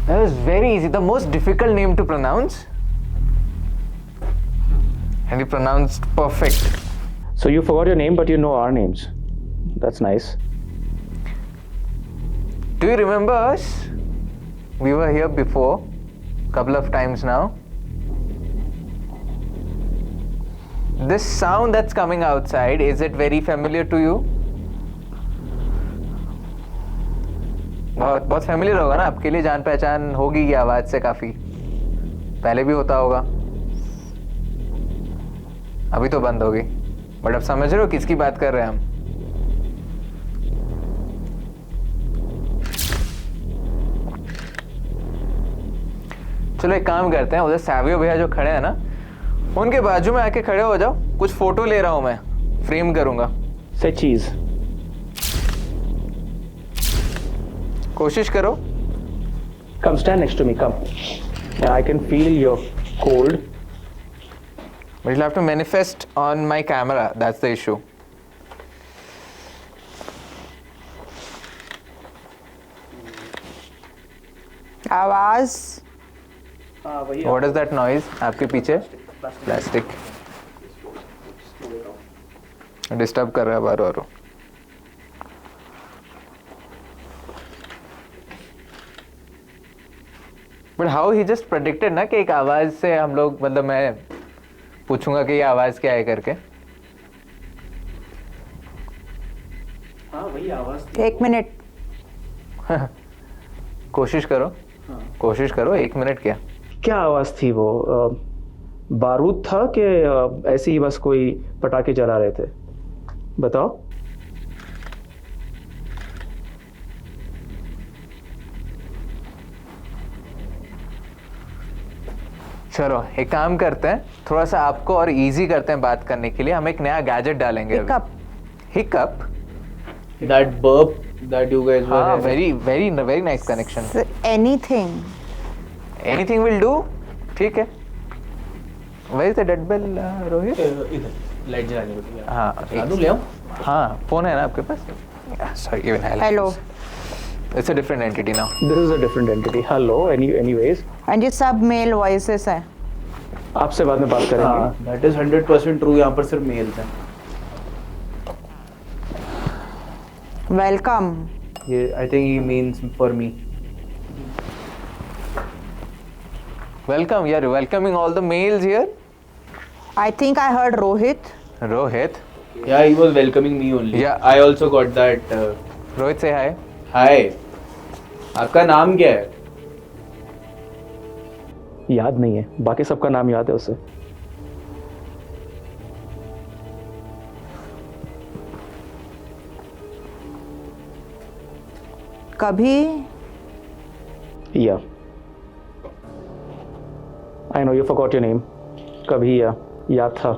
That was very easy. The most difficult name to pronounce. And you pronounced perfect. So you forgot your name, but you know our names. That's nice. Do you remember us? We were here before, couple of times now. This sound that's coming outside, is it very familiar to you? बहुत familiar होगा ना आपके लिए, जान पहचान होगी ये आवाज से काफी. पहले भी होता होगा. अभी तो बंद होगी. बट अब समझ रहे हो किसकी बात कर रहे हैं हम? चलो एक काम करते हैं, उधर सैवियो भैया जो खड़े हैं ना, उनके बाजू में आके खड़े हो जाओ. कुछ फोटो ले रहा हूं मैं, फ्रेम करूंगा. Say cheese. कोशिश करो. Come stand next to me. Come. Yeah, I can feel your cold. But you'll have to manifest on my camera. That's the issue. आवाज. What is that noise? आपके पीछे? Plastic. Disturb कर रहा है बार बार. But how he just predicted ना कि एक आवाज से हम लोग, मतलब मैं पूछूंगा कि ये आवाज क्या है करके. हाँ वही आवाज थी। 1 मिनट. कोशिश करो. कोशिश करो. 1 मिनट क्या? क्या आवाज थी वो? बारूद था कि ऐसे ही बस कोई पटाखे जला रहे थे? बताओ. चलो एक काम करते हैं, थोड़ा सा आपको और इजी करते हैं बात करने के लिए. हम एक नया गैजेट डालेंगे. Hiccup. Hiccup. that burp that you guys were हाँ, having. very nice connection. Anything. Anything will do. ठीक है. Where is the dead bell, Rohit? इधर लाइट जलाने को दिया. हाँ. लाडू ले आओ. हाँ, फोन है ना आपके पास? Sorry, even I'll. Hello. It's a different entity now. This is a different entity. Hello. Anyways, and ये सब मेल वॉइसेस हैं. आपसे बाद में बात करेंगे. हाँ, that is 100% true. यहाँ पर सिर्फ मेल्स हैं. वेलकम. ये I think he means for me. Welcome. You are welcoming all the males here. I think I heard Rohit. Rohit. Yeah, he was welcoming me only. Yeah. I also got that. Rohit, say hi. Hi. आपका नाम क्या है? याद नहीं है. बाकी सबका नाम याद है उसे. कभी. Yeah. I know you forgot your name. कभी याद था.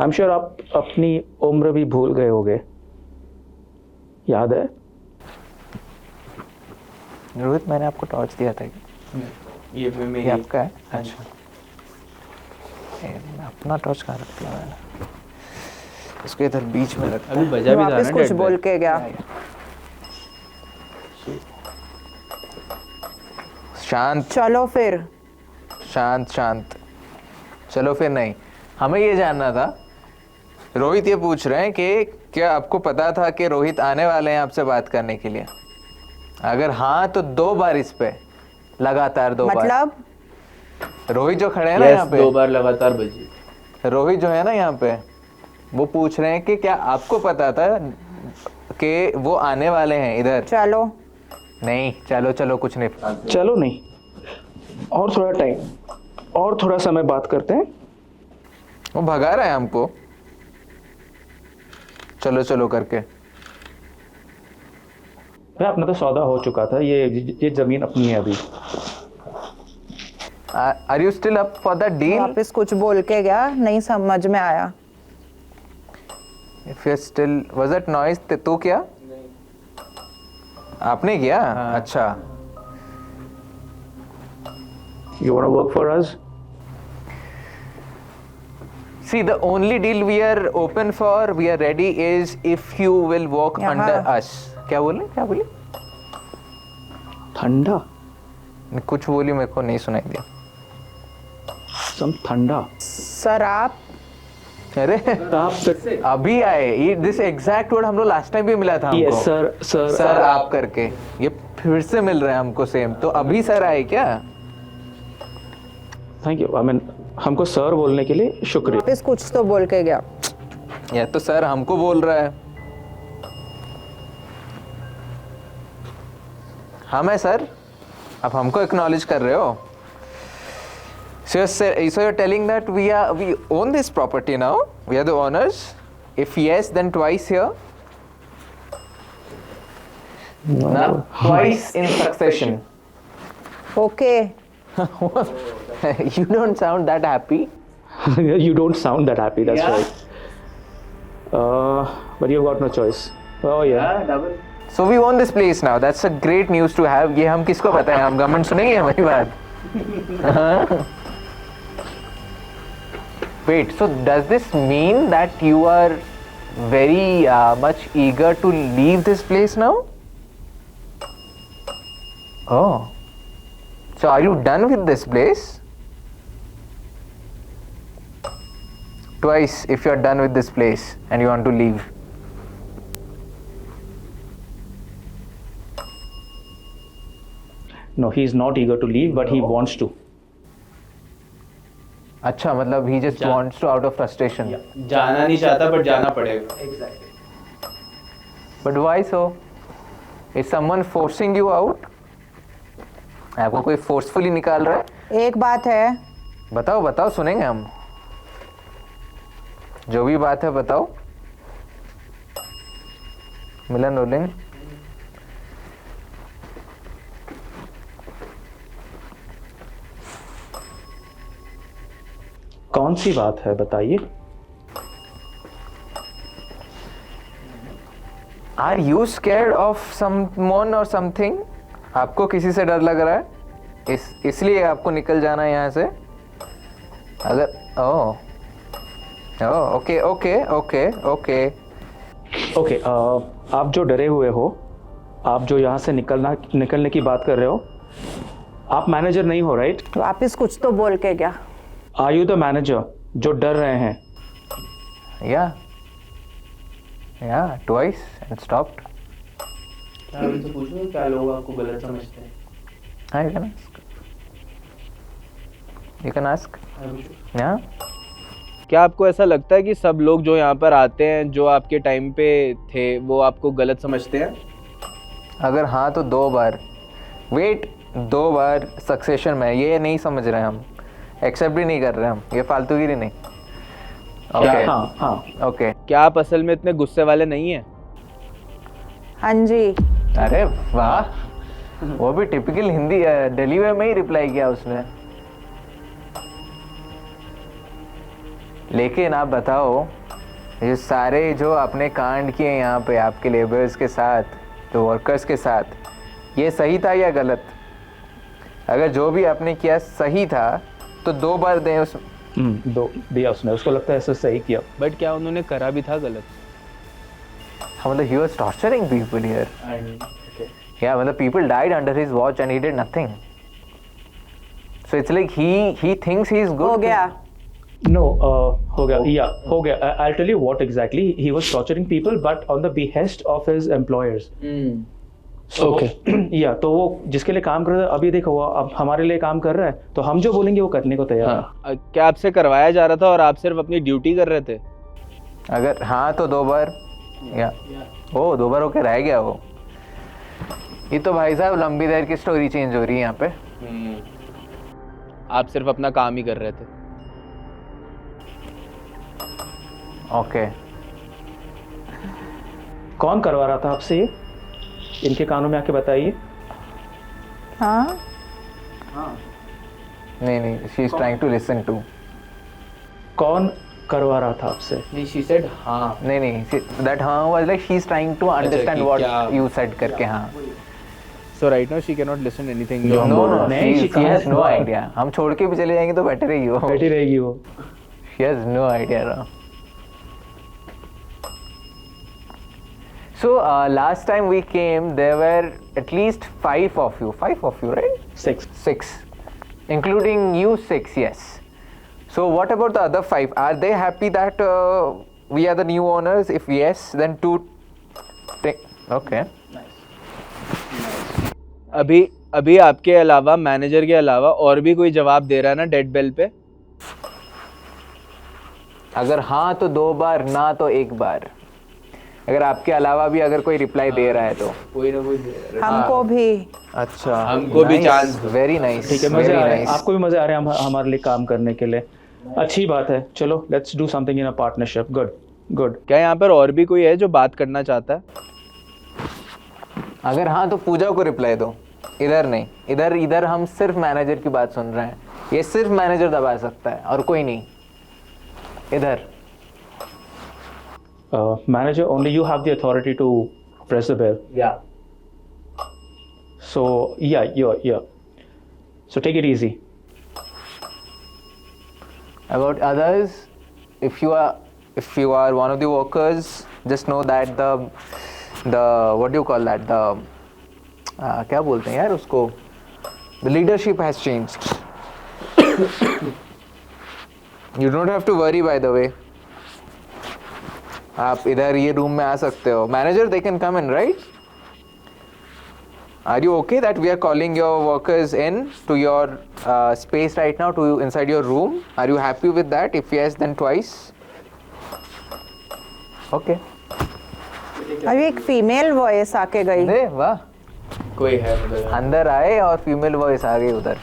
I'm sure आप अपनी उम्र भी भूल गए होगे. याद है? रोहित, मैंने आपको टॉर्च दिया था. ये ये आपका है? अच्छा. अपना टॉर्च कहाँ रख दिया मैंने? इसको इधर बीच में रखता अभी बजा भी था वापस ना कुछ dead बोल bell. के गया. शांत. चलो फिर. शांत. चलो फिर नहीं. हमें ये जानना था, रोहित ये पूछ रहे हैं कि क्या आपको पता था कि रोहित आने वाले हैं आपसे बात करने के लिए? अगर हाँ तो 2 बार इस पे लगातार 2 बार. मतलब रोहित जो खड़े हैं ना Yes, यहाँ पे, 2 बार लगातार बजी. रोहित जो है ना यहाँ पे, वो पूछ रहे हैं कि क्या आपको पता था कि वो आने वाले हैं इधर? चलो. नहीं, चलो कुछ नहीं. चलो नहीं. और थोड़ा टाइम, और थोड़ा समय बात करते हैं. वो भगा रहा है हमको चलो करके. भाई अपना तो सौदा हो चुका था. ये जमीन अपनी है अभी. Are you still up for that deal? वापस कुछ बोल के गया, नहीं समझ में आया. If you're still, was that noise? तू क्या? आपने किया? अच्छा. You want to work for us? See, the only deal we are open for, we are ready, is if you will work under us. क्या बोले? ठंडा. कुछ बोली, मेरे को नहीं सुनाई दिया. Some ठंडा. सर आप अरे अभी आए. दिस एग्जैक्ट वर्ड हम लोग लास्ट टाइम भी मिला था हमको. Yes, sir. सर आप करके ये फिर से मिल रहा है हमको सेम. तो अभी सर आए क्या? Thank you. I mean, हमको सर बोलने के लिए शुक्रिया. वापस कुछ तो बोल के गया. या तो सर हमको बोल रहा है. हम है सर, आप हमको एक्नॉलेज कर रहे हो. So you're telling that we own this property now? We are the owners? If yes, then twice here. No, twice in succession. Okay. You don't sound that happy. You don't sound that happy. That's right. But you've got no choice. Oh yeah. So we own this place now. That's a great news to have. ये हम किसको पता है? हम government सुनेंगे हमारी बात. Wait, so does this mean that you are very much eager to leave this place now? Oh. So are you done with this place? Twice if you are done with this place and you want to leave. No, he's not eager to leave, but he wants to. अच्छा, मतलब he just wants to out of frustration. जाना नहीं चाहता but जाना पड़ेगा. But why so? Is someone forcing you out? आपको कोई forcefully निकाल रहा है? एक बात है. बताओ सुनेंगे हम. जो भी बात है बताओ. मिलन रोलिंग. कौन सी बात है बताइए. Are you scared of someone or something? आपको किसी से डर लग रहा है? इसलिए आपको निकल जाना है यहाँ से? अगर ओके, आप जो डरे हुए हो, आप जो यहाँ से निकलने की बात कर रहे हो, आप मैनेजर नहीं हो, राइट? वापस कुछ तो बोल के गया. आर यू द मैनेजर जो डर रहे हैं? Yeah, twice and stopped. क्या उनसे पूछो क्या लोग आपको गलत समझते हैं? हाँ, you can ask. Yeah. क्या आपको ऐसा लगता है कि सब लोग जो यहाँ पर आते हैं जो आपके टाइम पे थे वो आपको गलत समझते हैं? अगर हाँ तो 2 बार. वेट, 2 बार सक्सेशन में. ये नहीं समझ रहे हम, एक्सेप्ट भी नहीं कर रहे हम. ये फालतूगिरी नहीं. ओके. हाँ. ओके. क्या आप असल में इतने गुस्से वाले नहीं हैं? हाँ जी. अरे वाह, वो भी टिपिकल हिंदी. दिल्ली में ही रिप्लाई किया उसने. लेकिन आप बताओ, ये सारे जो आपने कांड किए यहाँ पे आपके लेबर्स के साथ, जो वर्कर्स के साथ, ये सही था या गलत? अगर जो भी आपने किया सही था तो 2 बार दें उस. 2 दिया उसने. उसको लगता है ऐसा सही किया. बट क्या उन्होंने करा भी था गलत? हाँ, मतलब he was torturing people here. Yeah, मतलब people died under his watch and he did nothing. So it's like he thinks he is good. हो गया. No, हो गया. Yeah, हो गया. I'll tell you what exactly. He was torturing people, but on the behest of his employers. Okay. Yeah, तो वो जिसके लिए काम कर रहा है, अभी देखो वो अब हमारे लिए काम कर रहा है, तो हम जो बोलेंगे वो करने को तैयार है. क्या आपसे करवाया जा रहा था और आप सिर्फ अपनी ड्यूटी कर रहे थे? अगर हाँ तो 2 बार. या 2 बार होके रह गया वो. ये तो भाई साहब लंबी देर की स्टोरी चेंज हो रही है यहाँ पे. आप सिर्फ अपना काम ही कर रहे थे. ओके. कौन करवा रहा था आपसे ये? इनके कानों में आके बताइए. हाँ. नहीं, she is trying to listen to. कौन करवा रहा था आपसे? नहीं, she said हाँ. नहीं, that हाँ was like she's trying to understand what you said करके हाँ. So right now she cannot listen anything. No, नहीं, she has no idea. हम छोड़ के भी चले जाएंगे तो बैठे रहेगी वो. बैठी रहेगी वो. She has no idea now. So last time we came, there were at least 5 of you, right? 6. 6, including you 6, yes. So what about the other 5? Are they happy that we are the new owners? If yes, then 2. Okay. अभी आपके अलावा, manager के अलावा और भी कोई जवाब दे रहा है ना डेड बेल पे? अगर हाँ तो 2 बार, ना तो 1 बार. अगर आपके अलावा भी अगर कोई रिप्लाई दे रहा है तो कोई ना कोई दे रहा है. हमको भी. अच्छा, हमको भी चांस. Very nice. ठीक है, मजे आ रहे हैं. आपको भी मजे आ रहे हैं हमारे लिए काम करने के लिए. अच्छी बात है. चलो, let's do something in a partnership. Good. क्या यहाँ पर और भी कोई है जो बात करना चाहता है? अगर हाँ तो पूजा को रिप्लाई दो. इधर नहीं, इधर हम सिर्फ मैनेजर की बात सुन रहे हैं. ये सिर्फ मैनेजर दबा सकता है और कोई नहीं. इधर manager, only you have the authority to press the bell. Yeah. So yeah. So take it easy. About others, if you are one of the workers, just know that the what do you call that, the क्या बोलते हैं यार उसको, the leadership has changed. You don't have to worry, by the way. आप इधर ये room में आ सकते हो. Manager, they can come in, right? Are you okay that we are calling your workers in to your space right now, to inside your room? Are you happy with that? If yes, then twice. Okay. अभी एक female voice आके गई. दे वाह, कोई है अंदर आए और फीमेल वॉइस आ गई उधर.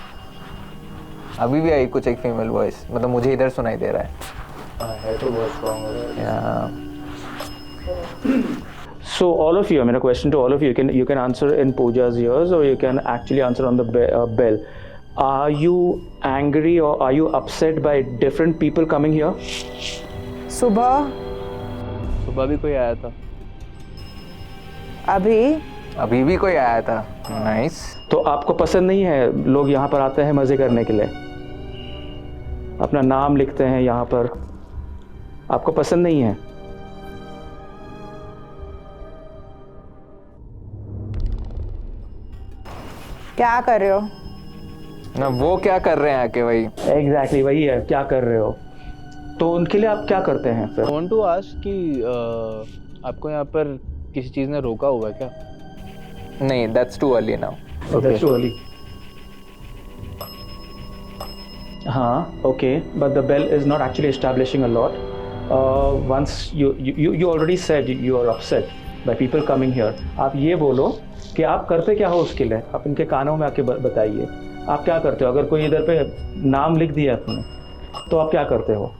अभी भी आई कुछ एक फीमेल वॉइस, मतलब मुझे इधर सुनाई दे रहा है. है तो बहुत स्ट्रांग हो रहा है. So all of you, I mean a question to all of you. You can answer in Pooja's ears, or you can actually answer on the bell. Are you angry or are you upset by different people coming here? सुबह भी कोई आया था. अभी भी कोई आया था. नाइस. तो आपको पसंद नहीं है लोग यहाँ पर आते हैं मजे करने के लिए, अपना नाम लिखते हैं यहाँ पर, आपको पसंद नहीं है? क्या कर रहे हो? ना वो क्या कर रहे हैं आके, वही एग्जैक्टली वही है, क्या कर रहे हो. तो उनके लिए आप क्या करते हैं फिर? Want to ask कि आपको यहाँ पर किसी चीज़ ने रोका हुआ है क्या? नहीं, that's too early now. That's too early. हाँ, okay, but the bell is not actually establishing a lot. Once you already said you are upset by people coming here. आप ये बोलो कि आप करते क्या हो उसके लिए. आप इनके कानों में आके बताइए आप क्या करते हो. अगर कोई इधर पे नाम लिख दिया आपने तो आप क्या करते हो?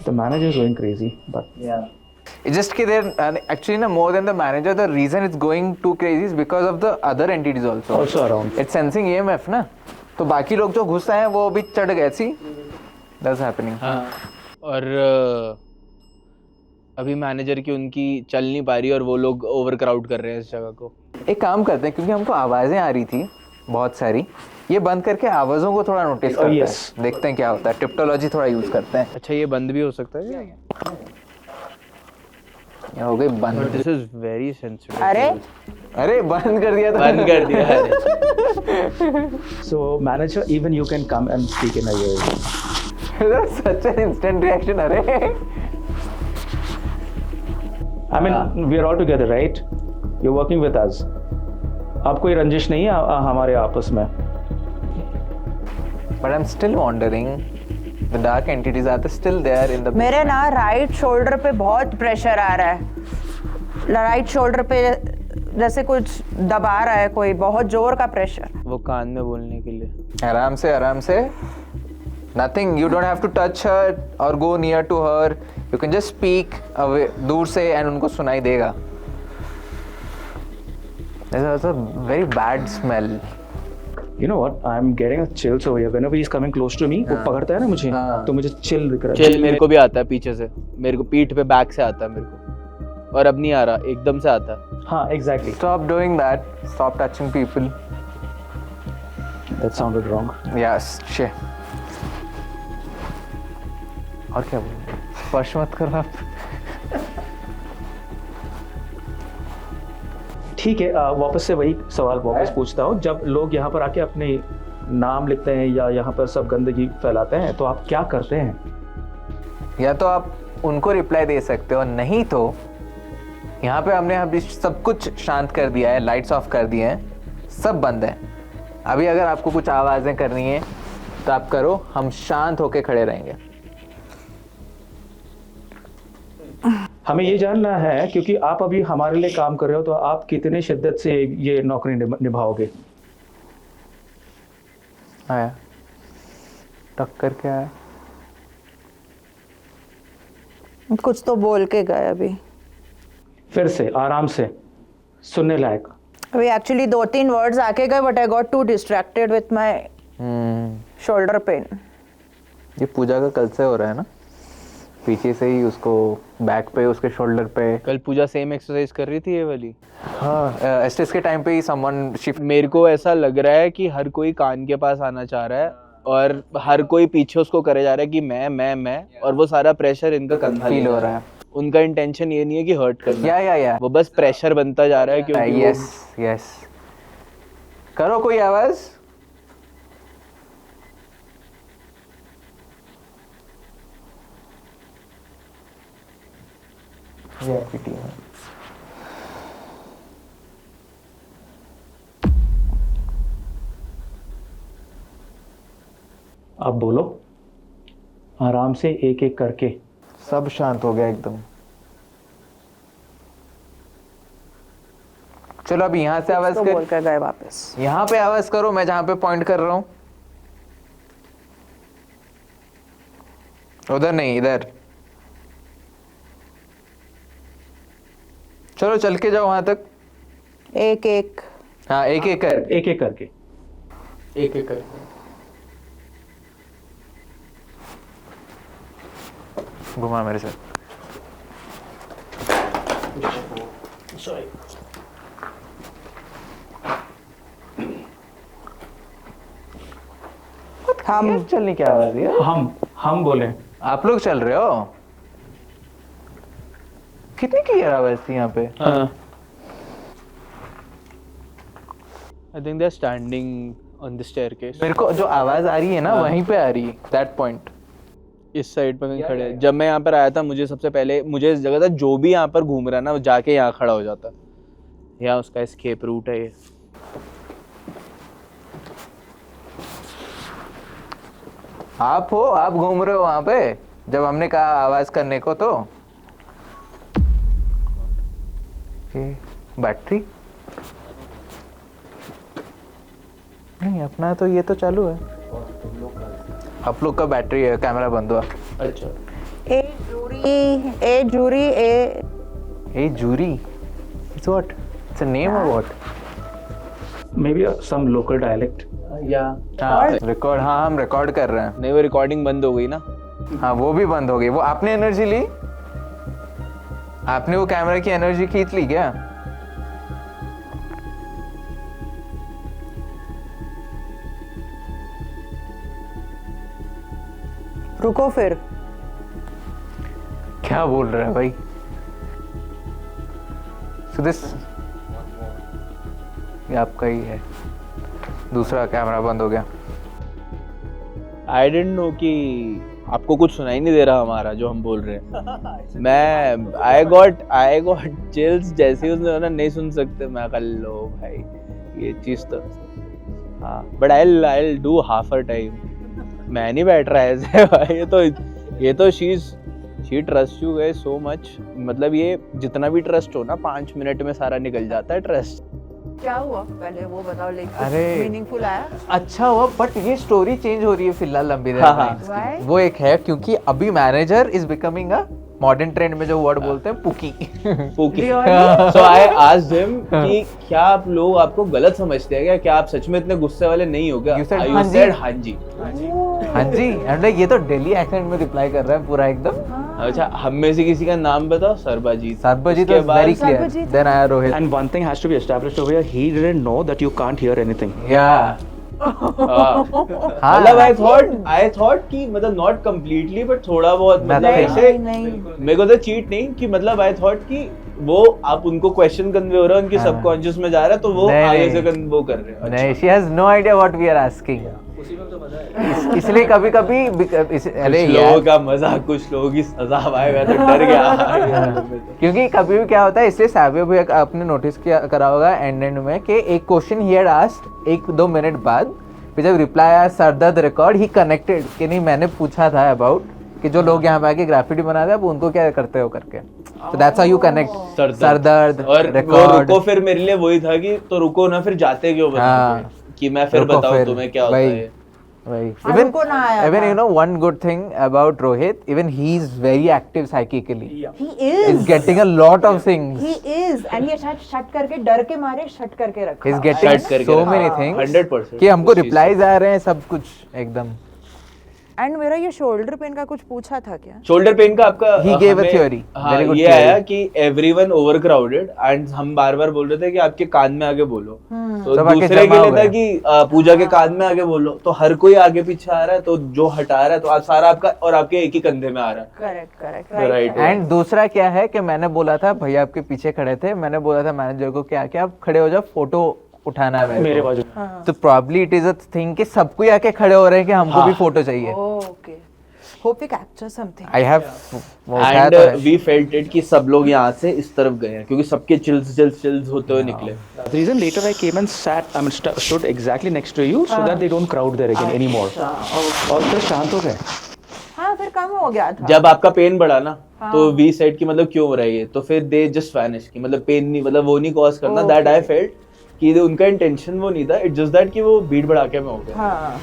The manager is going crazy, but Yeah. It's just कि they're actually ना, more than the manager, the reason it's going too crazy is because of the other entities also. also around. It's sensing EMF ना, तो बाकी लोग जो घुस आए हैं वो भी चढ़ गए. See, that's happening. हाँ. और अभी मैनेजर की उनकी चल नहीं पा रही और वो लोग ओवर क्राउड कर रहे हैं इस जगह को. एक काम करते हैं, क्योंकि हमको आवाज़ें आ रही थी बहुत सारी, ये बंद करके आवाज़ों को थोड़ा नोटिस करते हैं. देखते हैं क्या होता है. टिप्टोलॉजी थोड़ा यूज़ करते हैं. अच्छा, ये बंद भी हो सकता है? ये हो गई बंद. This is very sensitive. अरे बंद कर दिया. बंद कर दिया. So manager, even you can come and speak in a ear. That's such an instant reaction. अरे I mean, we are all together, right? You're working with us. अब कोई रंजिश नहीं है हमारे आपस में. But I'm still wondering, the dark entities are still there in the. मेरे ना राइट शोल्डर पे बहुत प्रेशर आ रहा है. राइट शोल्डर पे जैसे कुछ दबा रहा है कोई, बहुत जोर का प्रेशर. वो कान में बोलने के लिए. आराम से. Nothing. You don't have to touch her or go near to her. You can just speak away, दूर से, and उनको सुनाई देगा. There's also a very bad smell. You know what? I'm getting a chills over here. Whenever he's coming close to me, वो पकड़ता है ना मुझे, तो मुझे chill दिख रहा है. चिल मेरे को भी आता है पीछे से, मेरे को पीठ पे बैक से आता है मेरे को, और अब नहीं आ रहा, एकदम से आता है. हाँ, exactly. Stop doing that. Stop touching people. That sounded wrong. Yes, shit. और क्या बोलूं? स्पर्श मत करो आप. ठीक है, वापस से वही सवाल वापस पूछता हूँ. जब लोग यहाँ पर आके अपने नाम लिखते हैं या यहाँ पर सब गंदगी फैलाते हैं, तो आप क्या करते हैं? या तो आप उनको रिप्लाई दे सकते हो, नहीं तो यहाँ पे हमने अभी सब कुछ शांत कर दिया है, लाइट्स ऑफ कर दिए हैं, सब बंद है. अभी अगर आपको कुछ आवाज़ें करनी है तो आप करो, हम शांत होके खड़े रहेंगे. हमें ये जानना है, क्योंकि आप अभी हमारे लिए काम कर रहे हो, तो आप कितने शिद्दत से ये नौकरी निभाओगे? आया टक्कर क्या है? कुछ तो बोल के गए अभी. फिर से आराम से, सुनने लायक. अभी एक्चुअली 2-3 वर्ड्स आके गए, but I got too distracted with my shoulder pain. ये पूजा का कल से हो रहा है ना, पीछे से ही उसको बैक पे, उसके शोल्डर पे. कल पूजा सेम एक्सरसाइज कर रही थी ये वाली. हाँ, एसटेस के टाइम पे ही समवन शिफ्ट. मेरे को ऐसा लग रहा है कि हर कोई कान के पास आना चाह रहा है और हर कोई पीछे उसको करे जा रहा है कि मैं, और वो सारा प्रेशर इनका कंधा फील हो रहा है. उनका इंटेंशन ये नहीं है कि हर्ट करना. या वो बस प्रेशर बनता जा रहा है क्योंकि यस. करो कोई आवाज. आप बोलो आराम से, एक एक करके. सब शांत हो गया एकदम. चलो अभी यहाँ से आवाज तो कर. बोल कर गए वापस. यहाँ पे आवाज करो, मैं जहाँ पे पॉइंट कर रहा हूँ. उधर नहीं, इधर. चलो चल के जाओ वहां तक. एक एक. हाँ, एक एक कर. एक एक करके. एक एक करके. घुमा मेरे साथ. हम चलने की आवाज है. हम बोले. आप लोग चल रहे हो? कितनी क्लियर आवाज थी यहाँ पे. I think they're standing on the staircase. मेरे को जो आवाज आ रही है ना, वहीं पे आ रही है. That point. इस साइड पर कहीं खड़े हैं. जब मैं यहाँ पर आया था, मुझे सबसे पहले मुझे इस जगह था, जो भी यहाँ पर घूम रहा है ना, वो जाके यहाँ खड़ा हो जाता. यहाँ उसका एस्केप रूट है ये. आप हो, आप घूम रहे हो वहां पे जब हमने कहा आवाज करने को. तो बैटरी नहीं, अपना तो ये तो चालू है. आप लोग का बैटरी है, कैमरा बंद हुआ. अच्छा. ए जूरी. ए जूरी. It's what? It's a name और what? May be some local dialect. Record. हाँ, हम रिकॉर्ड कर रहे हैं. नहीं, वो रिकॉर्डिंग बंद हो गई ना. हाँ, वो भी बंद हो गई. वो आपने एनर्जी ली, आपने वो कैमरा की एनर्जी खींच ली क्या? रुको फिर. क्या बोल रहा है भाई? So this ये आपका ही है. दूसरा कैमरा बंद हो गया. आई डिडंट नो कि आपको कुछ सुनाई नहीं दे रहा हमारा जो हम बोल रहे हैं. मैं आई गॉट चिल्स जैसे उसने नहीं सुन सकते. मैं कल लो भाई ये चीज तो. हाँ, but I do half a time. मैं नहीं बैठ रहा ऐसे भाई. ये तो she trust you guys so much. मतलब ये जितना भी ट्रस्ट हो ना, 5 मिनट में सारा निकल जाता है ट्रस्ट. क्या हुआ पहले वो बताओ. लेकिन अरे मीनिंगफुल आया. अच्छा हुआ, बट ये स्टोरी चेंज हो रही है फिलहाल लंबी देर Why? में. वो एक है क्योंकि अभी manager is becoming a modern trend में जो वर्ड बोलते हैं पुकी. Pookie. So I asked him कि क्या आप लोग आपको गलत समझते हैं क्या? क्या आप सच में इतने गुस्से वाले नहीं हो क्या? You said You हाँ जी. said हाँ जी. हाँ जी. एंड ये तो दिल्ली एक्सेंट में रिप्लाई कर रहा है पूरा एकदम. अच्छा, हम में से किसी का नाम बताओ. सरबाजीत. सरबाजीत उसके was बाद- very clear. Then I Rohit. And one thing has to be established over here. He didn't know that you can't hear anything. Yeah. मतलब I thought कि मतलब not completely but थोड़ा बहुत मतलब ऐसे मेरे को तो चीट नहीं कि मतलब I thought कि वो आप उनको क्वेश्चन कन्वे हो रहा है उनके सबकॉन्शियस में जा रहा है तो वो आगे से वो कर रहे हैं. नहीं, she has no idea what we are asking. इसलिए कभी कभी कुछ लोगों का मजा कुछ लोगों की सजा आएगा तो डर गया. क्योंकि कभी भी क्या होता है, इसलिए साबियो भी आपने नोटिस किया करा होगा एंड में कि एक question he had asked 1-2 minute बाद फिर जब रिप्लाई आया सरदर्द रिकॉर्ड ही कनेक्टेड कि नहीं मैंने पूछा था अबाउट कि जो लोग यहाँ पे आके ग्राफिटी बनाते हैं आप उनको क्या करते हो करके. So that's how you connect सरदर्द और वो रिकॉर्ड. रुको फिर मेरे लिए वही था कि तो रुको ना फिर जाते क्यों बताओ कि मैं फिर बताऊं तुम्हें क्या होता है. Even you know one good thing about Rohit, even he is very active psychically. He is. He's getting a lot of things. He is. And ये शट करके डर के मारे शट करके रखा. He's getting Shut करके so रखा. many things 100% कि हमको रिप्लाईज आ रहे हैं सब कुछ एकदम. एंड मेरा ये शोल्डर पेन का कुछ पूछा था क्या? शोल्डर पेन का आपका He gave a हमें- theory. हाँ, Very good ये theory. आया कि एवरीवन ओवरक्राउडेड एंड हम बार बार बोल रहे थे कि आपके कान में आगे बोलो. तो सब आके दूसरे जमा के हो लिए था गए. कि पूजा के कान में आगे बोलो तो हर कोई आगे पीछे आ रहा है तो जो हटा रहा है तो आज सारा आपका और आपके एक ही कंधे में आ रहा है. Correct right. एंड दूसरा क्या है कि मैंने बोला था भैया आपके पीछे खड़े थे, मैंने बोला था मैनेजर को क्या क्या आप खड़े हो जाओ फोटो उठाना है मेरे को. बाजू. तो probably it is a thing कि सबको ही आके खड़े हो रहे हैं कि हमको भी फोटो चाहिए. Okay. Hope we capture something. I have and we felt it कि सब लोग यहाँ से इस तरफ गए हैं क्योंकि सबके चिल्स होते हुए निकले. The reason later I came and sat, stood exactly next to you so that they don't crowd there again anymore. और फिर शांत हो गए. हाँ फिर कम हो गया था. जब आपका पेन बढ़ा ना तो वी सेड कि मतलब क्यों हो रहा है ये तो फिर दे जस्ट वैनिश कि मतलब पेन नहीं मतलब वो नहीं कॉज करना. दैट आई फेल्ट कि उनका इंटेंशन वो नहीं था. इट जस्ट दैट कि वो बीट बढ़ा के में हो गया. हाँ.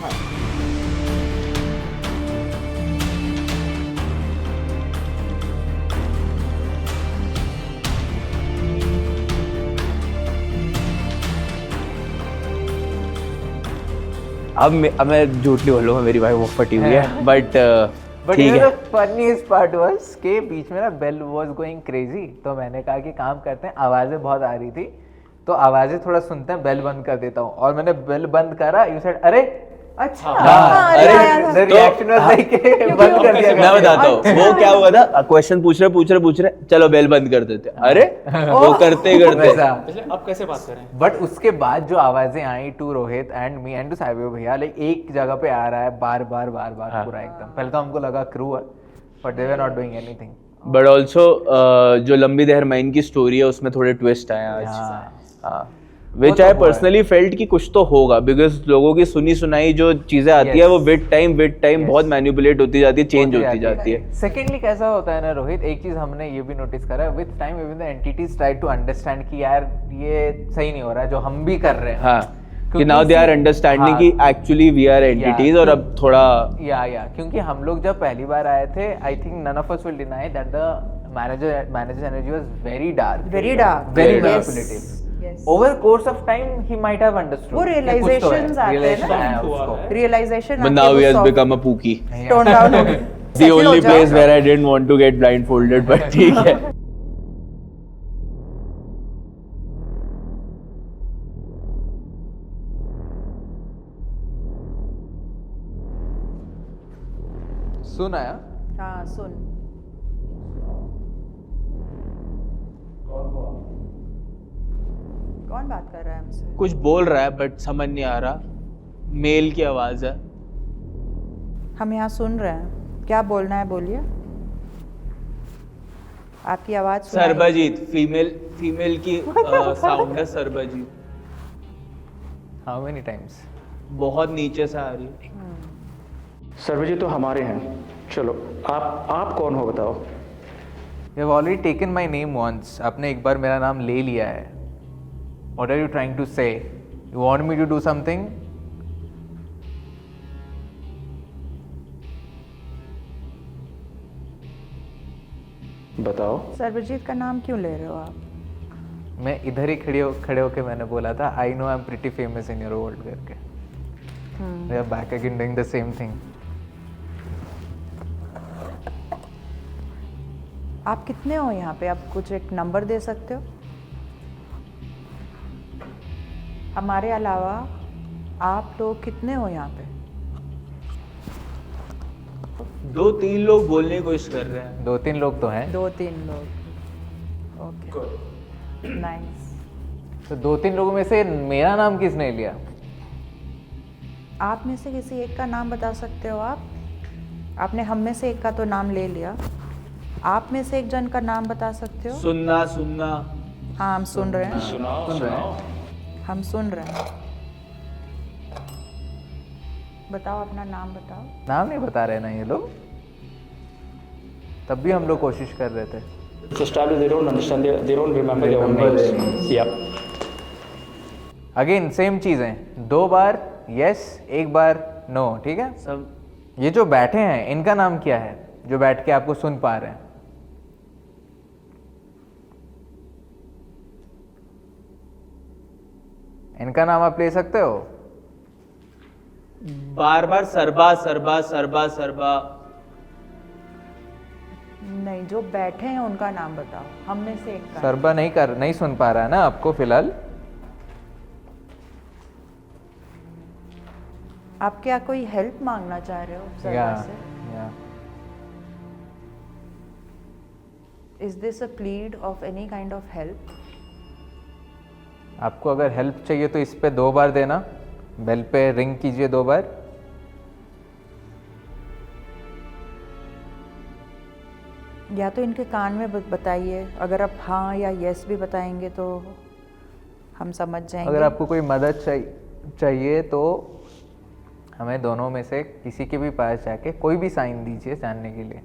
अब मैं झूठ नहीं बोलूंगा मेरी वाइफ वो फटी हुई है बट बट ठीक यू है. नो फनीएस्ट पार्ट वाज के बीच में ना बेल वाज गोइंग क्रेजी तो मैंने कहा कि काम करते हैं, आवाजें बहुत आ रही थी तो आवाजें थोड़ा सुनते हैं, बेल बंद कर देता हूँ. और मैंने बेल बंद करा, यू सेड अरे अच्छा. अरे the reaction was like बंद कर दिया. मैं बताता हूँ वो क्या हुआ था. क्वेश्चन पूछ रहे चलो बेल बंद कर देते. अरे वो करते वैसा. अब कैसे बात करें. बट उसके बाद जो आवाजें आई to Rohit and me and to Sabio भैया लाइक एक जगह पे आ रहा है बार बार पूरा एकदम. पहले तो हमको लगा क्रू है but they were not doing anything. But also जो लंबी देहर माइन की स्टोरी है उसमें थोड़े ट्विस्ट आए आज. विच आई पर्सनली फेल्ट कि कुछ तो होगा बिकॉज लोगों की सुनी सुनाई जो चीजें आती है वो विद टाइम बहुत मैनिपुलेट होती जाती है, चेंज होती जाती है. सेकेंडली कैसा होता है ना रोहित, एक चीज हमने ये भी नोटिस करा है with time even the entities try to understand कि यार ये सही नहीं हो रहा है जो हम भी कर रहे हैं. हाँ कि नाउ दे आर अंडरस्टैंडिंग कि एक्चुअली वी आर एंटिटीज और अब थोड़ा या क्योंकि हम लोग जब पहली बार आए थे I think none of us will deny that the manager energy was very dark, Very dark. very Yes. manipulative. Yes. Over course of time he might have understood. वो realizations आते हैं ना. उसको. Realization. but now he has become a pookie. Tone down हो गए. The only place where I didn't want to get blindfolded but ठीक है. सुन आया. हाँ सुन. कौन बात कर रहा है हमसे? कुछ बोल रहा है बट समझ नहीं आ रहा. मेल की आवाज है. हम यहाँ सुन रहे हैं. क्या बोलना है बोलिए. आपकी आवाज सुनाई. सरबाजीत फीमेल की साउंड है सरबाजीत. How many times? बहुत नीचे से आ रही है. सर्वजी तो हमारे हैं. चलो आप कौन हो बताओ. You have already taken my name once. आपने एक बार मेरा नाम ले लिया है. What are you trying to say? You want me to do something? बताओ। सर्वजीत का नाम क्यों ले रहे हो आप? मैं इधर ही खड़े होके मैंने बोला था I know I am pretty famous in your world करके। They are back again doing the same thing. आप कितने हो यहाँ पे? आप कुछ एक नंबर दे सकते हो? हमारे अलावा आप लोग कितने हो यहाँ पे? 2-3 लोग बोलने की कोशिश कर रहे हैं। 2-3 लोग तो हैं। 2-3 लोग। Okay, nice. तो 2-3 लोगों में से मेरा नाम किसने लिया? आप में से किसी एक का नाम बता सकते हो आप? आपने हम में से एक का तो नाम ले लिया, आप में से एक जन का नाम बता सकते हो? सुनना। हाँ, हम सुन रहे हैं। सुनाओ। हम सुन रहे हैं। बताओ, अपना नाम बताओ। नाम नहीं बता रहे ना ये लोग, तब भी हम लोग कोशिश कर रहे थे। So start with they don't understand, they don't remember their own names. Yeah. Again same चीजें, 2 बार यस, 1 बार नो, ठीक है? सब ये जो बैठे हैं इनका नाम क्या है, जो बैठ के आपको सुन पा रहे हैं? इनका नाम आप ले सकते हो? बार सरबा। नहीं, जो बैठे हैं उनका नाम बताओ, हम में से एक का। सरबा नहीं सुन पा रहा है ना आपको फिलहाल? आप क्या कोई हेल्प मांगना चाह रहे हो सरबा या से? Is this a plead of any kind of help? आपको अगर हेल्प चाहिए तो इस पे 2 बार देना, बेल पे रिंग कीजिए 2 बार। या तो इनके कान में बताइए, अगर आप हाँ या यस भी बताएंगे तो हम समझ जाएंगे। अगर आपको कोई मदद चाहिए तो हमें दोनों में से किसी के भी पास जाके कोई भी साइन दीजिए जानने के लिए।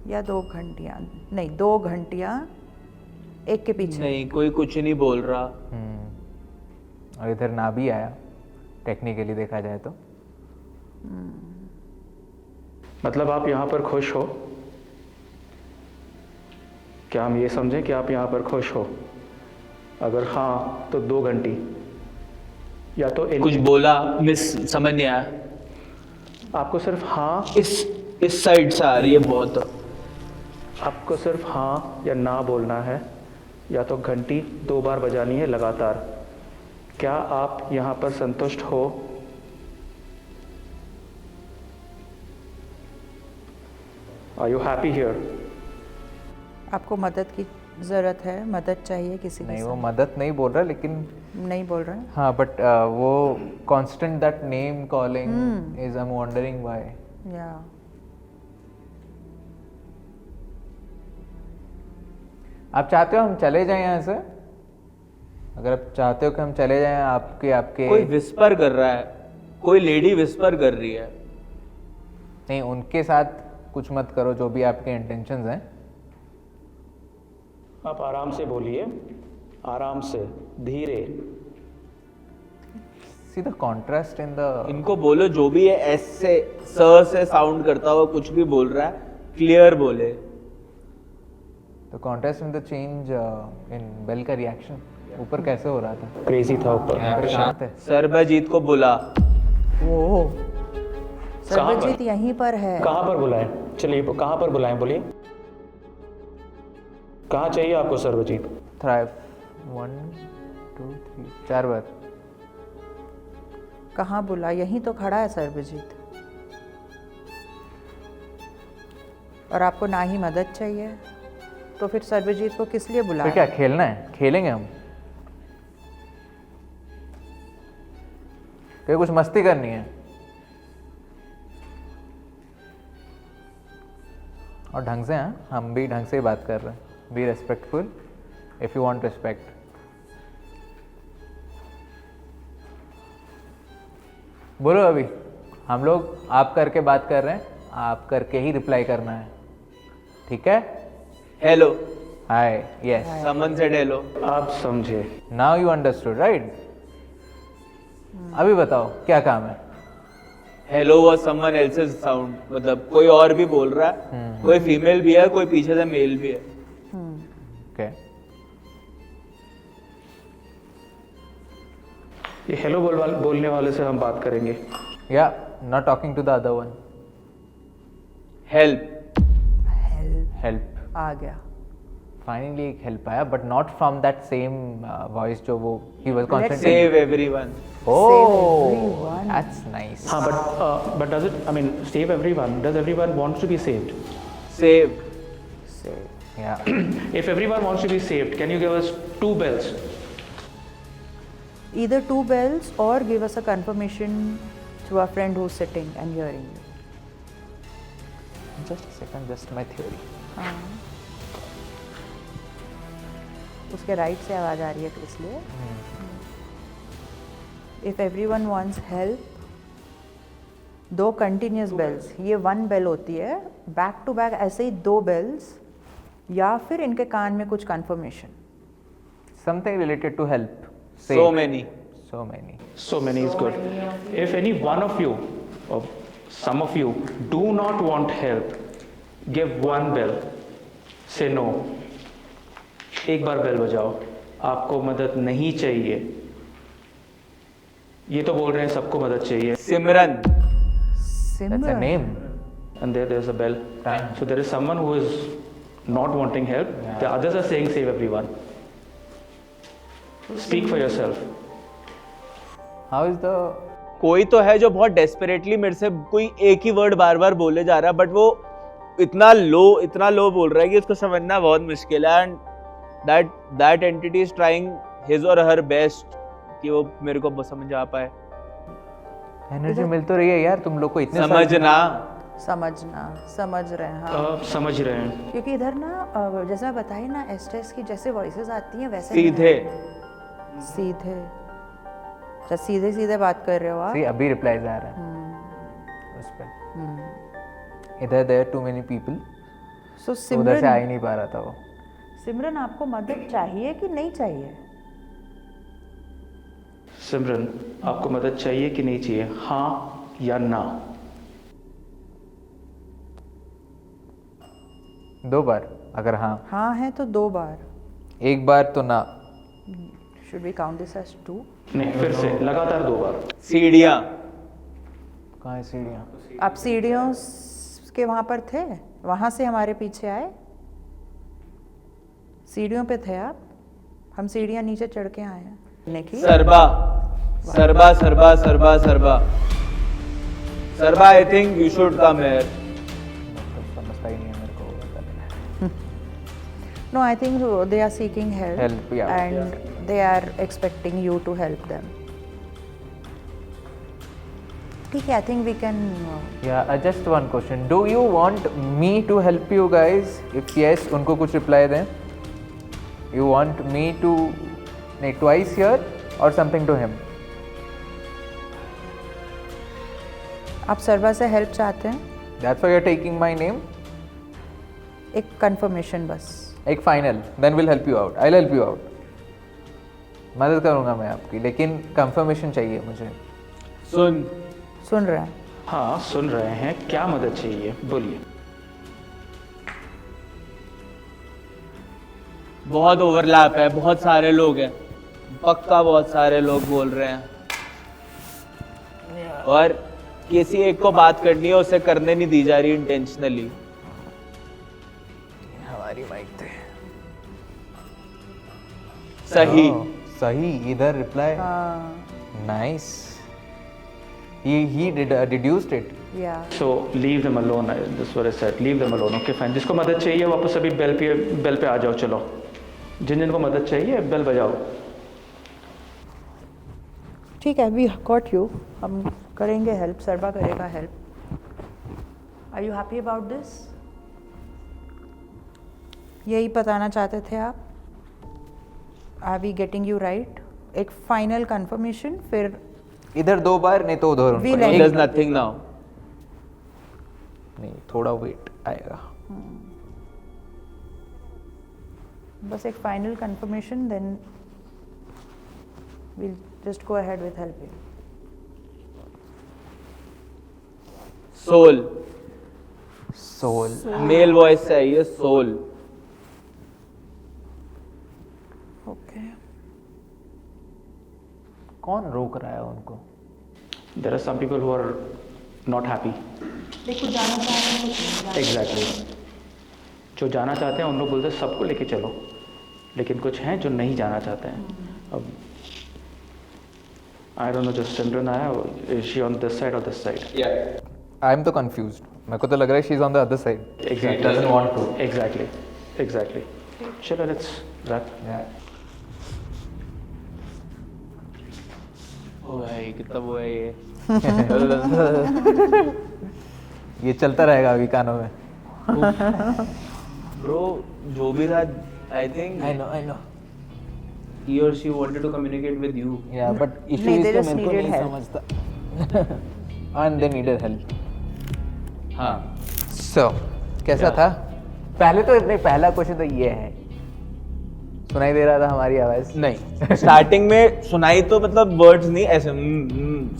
या 2 घंटियाँ नहीं, 2 घंटियाँ एक के पीछे। नहीं, कोई कुछ नहीं बोल रहा। और इधर ना भी आया टेक्निकली देखा जाए तो। मतलब आप यहाँ पर खुश हो? क्या हम ये समझें कि आप यहाँ पर खुश हो? अगर हाँ तो 2 घंटी, या तो कुछ बोला, मिस समझ नहीं आया। आपको सिर्फ हाँ, इस साइड से आ रही है बहुत। आपको सिर्फ हाँ या ना बोलना है, या तो घंटी 2 बार बजानी है लगातार। क्या आप यहाँ पर संतुष्ट हो? Are you happy here? आपको मदद की ज़रूरत है? मदद चाहिए किसी नहीं, से? वो मदद नहीं बोल रहा, लेकिन नहीं बोल रहे हैं। हाँ, बट वो constant that name calling is I am wondering why. या आप चाहते हो हम चले जाएं यहाँ से? अगर आप चाहते हो कि हम चले जाएं, आपके कोई विस्पर कर रहा है, कोई लेडी विस्पर कर रही है। नहीं, उनके साथ कुछ मत करो, जो भी आपके इंटेंशंस हैं। आप आराम से बोलिए, आराम से, धीरे। See the contrast in the. इनको बोलो जो भी है एस से स से साउंड करता हुआ कुछ भी बोल रहा है, क्लियर बोले। The contrast in the change in bell का रिएक्शन ऊपर कैसे हो रहा था? क्रेजी था ऊपर। यहाँ पर शांत है। सरबजीत को बुला। वो कहाँ सर्वजीत यहीं पर है। कहाँ पर बुलाएं? चलिए, कहाँ पर बुलाएं, बोलिए। कहाँ चाहिए आपको सर्वजीत? थ्राइव 1 2 3 4 बार। कहाँ बुला? यहीं तो खड़ा है सर्वजीत। और आपको ना ही मदद चाहिए, तो फिर सर्वजीत को किस लिए बुला? फिर क्या खेलना है? खेलेंगे हम। क्या कुछ मस्ती करनी है? और ढंग से, हाँ, हम भी ढंग से ही बात कर रहे हैं। Be respectful if you want respect. बोलो अभी, हम लोग आप करके बात कर रहे हैं, आप करके ही रिप्लाई करना है, ठीक है? हेलो, हाय, यस, समन सेड हेलो। आप समझे? Now you understood, right? अभी बताओ क्या काम है? Hello was someone else's sound, मतलब कोई और भी बोल रहा है, कोई फीमेल भी है, कोई पीछे से मेल भी है. Okay. ये हेलो बोलने वाले से हम बात करेंगे. Yeah, not talking to the other one. Help. Help. आ गया. Finally एक help आया, but not from that same voice जो वो he was constantly. Save everyone. Oh, everyone. that's nice. हाँ, but does it? I mean, save everyone. Does everyone wants to be saved? Save. Yeah. If everyone wants to be saved, can you give us 2 bells? Either 2 bells or give us a confirmation to our friend who's sitting and hearing you. Just a second, just my theory. हाँ. उसके right से आवाज आ रही है तो इसलिए. If everyone wants help, 2 continuous bells. ये 1 bell होती है. बैक टू बैक ऐसे ही 2 bells या फिर इनके कान में कुछ confirmation. Something related to help. So Save. many. So many. So many is good. If any one of you, or some of you, do not want help, give 1 bell. Say no. एक बार bell बजाओ. आपको मदद नहीं चाहिए. ये तो बोल रहे हैं सबको मदद चाहिए. सिमरन. That's a name. And there's a bell. So there is someone who is not wanting help. The others are saying save everyone. Speak for yourself. How is the कोई तो है जो बहुत डेस्परेटली मेरे से कोई एक ही वर्ड बार बार बोले जा रहा है, बट वो इतना लो बोल रहा है कि उसको समझना बहुत मुश्किल है. And that entity is trying his और हर बेस्ट कि वो मेरे को समझ आ पाए. एनर्जी मिल तो रही है यार तुम लोग को इतने समझ रहे हैं. हाँ. समझ रहे हैं. क्योंकि इधर ना जैसे मैं बताई ना एस्टेस की जैसे वॉइसेस आती हैं वैसे सीधे सीधे बात कर रहे हो आप. See, अभी रिप्लाईज आ रहा है उस पे. इधर देयर टू मेनी पीपल. सो उधर से आ ही नहीं पा रहा था वो. सिमरन आपको मदद चाहिए कि नहीं चाहिए? सिमरन आपको मदद चाहिए कि नहीं चाहिए? हाँ या ना? 2 बार. अगर हाँ है तो 2 बार. 1 बार तो ना. Should we count this as 2? नहीं, फिर से लगातार 2 बार. सीढ़ियाँ. कहाँ है सीढ़ियाँ? आप सीढ़ियों के वहाँ पर थे, वहाँ से हमारे पीछे आए. सीढ़ियों पे थे आप. हम सीढ़ियाँ नीचे चढ़ के आए हैं. Sarba I think you should come here. समझता ही नहीं है मेरे को. No, I think they are seeking help. Help, yeah. And they are expecting you to help them. ठीक है, I think we can. Yeah, just one question. Do you want me to help you guys? If yes, उनको कुछ reply दें. You want me to make twice here or something to him? आप सर्वा से help चाहते हैं? That's why you're taking my name. एक confirmation बस. एक final. Then we'll help you out. I'll help you out. मदद करूँगा मैं आपकी, लेकिन कंफर्मेशन चाहिए मुझे. सुन रहे हैं? हाँ सुन रहे हैं. क्या मदद चाहिए बोलिए. बहुत ओवरलैप है, बहुत सारे लोग हैं, पक्का बहुत सारे लोग बोल रहे हैं. और किसी एक को बात करनी है, उसे करने नहीं दी जा रही इंटेंशनली. हमारी माइक थे. सही इधर reply. Nice. He deduced it. Yeah. So leave them alone. This is what I said. Leave them alone. Okay fine. जिसको मदद चाहिए वापस अभी बेल पे आ जाओ. चलो जिनको मदद चाहिए बेल बजाओ. ठीक है, we got you. हम करेंगे हेल्प. सर्वा करेगा help. Are you happy about this? यही बताना चाहते थे आप? Are we getting you right? एक फाइनल कंफर्मेशन, फिर इधर 2 बार, नहीं तो उधर. There's nothing now. नहीं, थोड़ा वेट आएगा. बस एक final confirmation, then we'll just go ahead with helping. Soul, soul, male voice चाहिए, सोल। ओके कौन रोक रहा है उनको? There are some people who are not happy. Exactly. जो जाना चाहते हैं उन लोग बोलते हैं सबको लेके चलो, लेकिन कुछ हैं जो नहीं जाना चाहते हैं। अब I don't know, just Simran आया, is she on this side or this side? I am तो कंफ्यूज्ड, मेरे को तो लग रहा है she is on the other side, Exactly. Doesn't want to. Exactly. Exactly. चलो let's wrap. ओ भाई कितना वो है ये। ये चलता रहेगा अभी कानों में। ब्रो जो भी था, I think I know he or she wanted to communicate with you. या बट इशू नहीं, इज they तो just मेरे को needed नहीं help. समझता। And they needed help. हाँ सो कैसा था? पहले तो नहीं, पहला क्वेश्चन तो ये है, सुनाई दे रहा था हमारी आवाज? नहीं, स्टार्टिंग में सुनाई तो मतलब वर्ड्स नहीं, ऐसे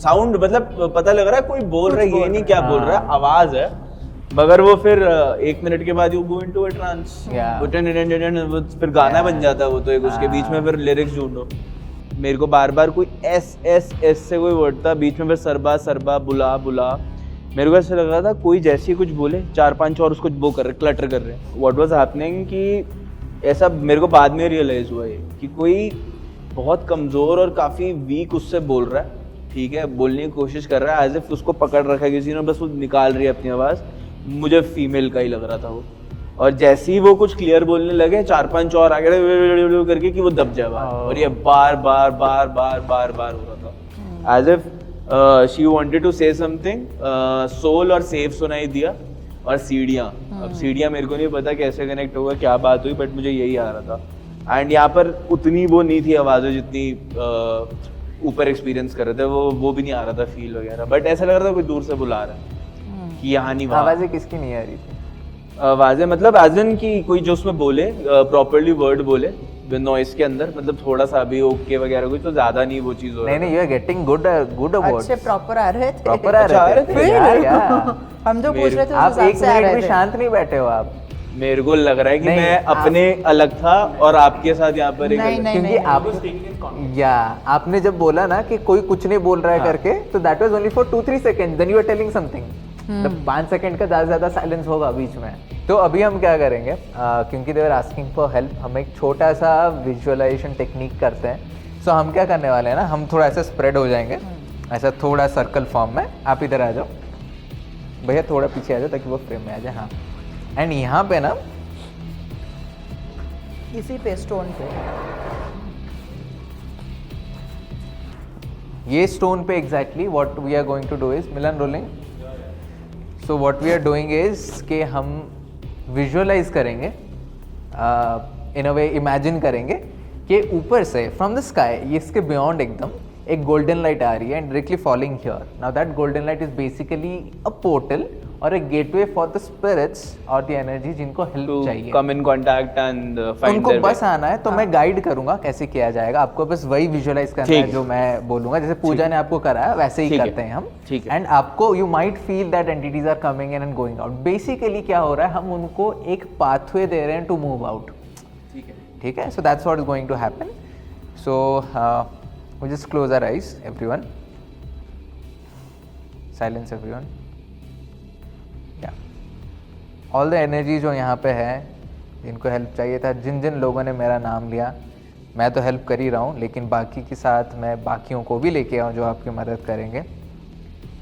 साउंड, मतलब पता लग रहा है कोई बोल रहा है, ये नहीं क्या बोल रहा है, आवाज है। मगर वो फिर 1 मिनट के बाद you go into a trance, फिर गाना बन जाता है वो तो एक, उसके बीच में फिर लिरिक्स ढूंढो। मेरे को बार बार कोई एस एस एस से कोई वर्ड था, बीच में फिर सरबा सरबा बुला बुला। मेरे को ऐसा लग रहा था कोई जैसे ही कुछ बोले 4-5 और उसको वो कर रहे, क्लटर कर रहे हैं। व्हाट वाज हैपनिंग कि ऐसा मेरे को बाद में रियलाइज हुआ ये कि कोई बहुत कमज़ोर और काफ़ी वीक उससे बोल रहा है, ठीक है, बोलने की कोशिश कर रहा है, एज इफ उसको पकड़ रखा है किसी ने, बस वो निकाल रही है अपनी आवाज़। मुझे फीमेल का ही लग रहा था वो, और जैसे ही वो कुछ क्लियर बोलने लगे 4-5 और आगे करके कि वो दब जाए बात, और ये बार बार बार बार बार बार हो रहा था, as if she wanted to say something. Soul और सेफ सुनाई दिया, और सीढ़ियाँ, अब सीढ़ियाँ मेरे को नहीं पता कैसे कनेक्ट होगा, क्या बात हुई, बट मुझे यही आ रहा था। एंड यहाँ पर उतनी वो नहीं थी आवाज़ें जितनी ऊपर एक्सपीरियंस कर रहे थे, वो भी नहीं आ रहा था फील वगैरह, बट ऐसा लग रहा था कोई दूर से बुला रहा है कि यहाँ नहीं, वहाँ। आवाजें किसकी नहीं आ रही थी? आवाजें मतलब एज इन की कोई जो उसमें बोले प्रॉपर्ली वर्ड बोले नॉइस के अंदर, मतलब थोड़ा सा भी ओके वगैरह, कुछ तो ज्यादा नहीं वो चीज हो रहा। नहीं, you are getting good awards. अच्छे प्रॉपर आ रहे थे, प्रॉपर आ रहे थे यार। हम जो पूछ रहे थे आप उस एक हिसाब से आ मिनट रहे भी थे। शांत नहीं बैठे हो आप, मेरे को लग रहा है कि नहीं, मैं अपने अलग था और आपके साथ यहाँ पर एक नहीं अलग। नहीं क्योंकि आप या आपने जब बोला ना कि कोई कुछ नहीं बोल रहा है करके, तो that was only for 2-3 second, then you are telling something. मतलब 5 सेकंड का ज्यादा साइलेंस होगा बीच में। तो अभी हम क्या करेंगे, क्योंकि दे वर आस्किंग फॉर हेल्प, हम एक छोटा सा विजुअलाइजेशन टेक्निक करते हैं। सो हम क्या करने वाले हैं ना, हम थोड़ा ऐसा स्प्रेड हो जाएंगे, ऐसा थोड़ा सर्कल फॉर्म में। आप इधर आ जाओ भैया, थोड़ा पीछे आ जाओ ताकि वो फ्रेम में आ जाए। हाँ, एंड यहाँ पे ना इसी पे स्टोन पे, ये स्टोन पे exactly what we are going to do is, Milan rolling. So what we are doing is कि हम विजुअलाइज करेंगे, इन अ वे इमेजिन करेंगे कि ऊपर से फ्रॉम द स्काई, ये इसके बियॉन्ड एकदम एक गोल्डन लाइट आ रही है and directly falling here. Now that golden light is basically a portal और एक गेटवे फॉर द स्पिरिट्स और द एनर्जी जिनको हेल्प चाहिए, कम इन कांटेक्ट एंड फाइंड उनको बस आना है। तो मैं गाइड करूंगा कैसे किया जाएगा, आपको बस वही विजुअलाइज करना है जो मैं बोलूंगा। जैसे पूजा ने आपको कराया वैसे ही करते हैं हम, ठीक है। एंड आपको you might feel that entities are coming in and going out. Basically क्या हो रहा है, हम उनको एक पाथवे दे रहे हैं टू मूव आउट। ठीक है, so that's what is going to happen. So we just close our eyes, everyone. Silence everyone. Yeah. All the energy जो यहाँ पे है, जिनको हेल्प चाहिए था, जिन जिन लोगों ने मेरा नाम लिया, मैं तो हेल्प कर ही रहा हूँ, लेकिन बाकी के साथ मैं बाकियों को भी लेके आऊँ जो आपकी मदद करेंगे।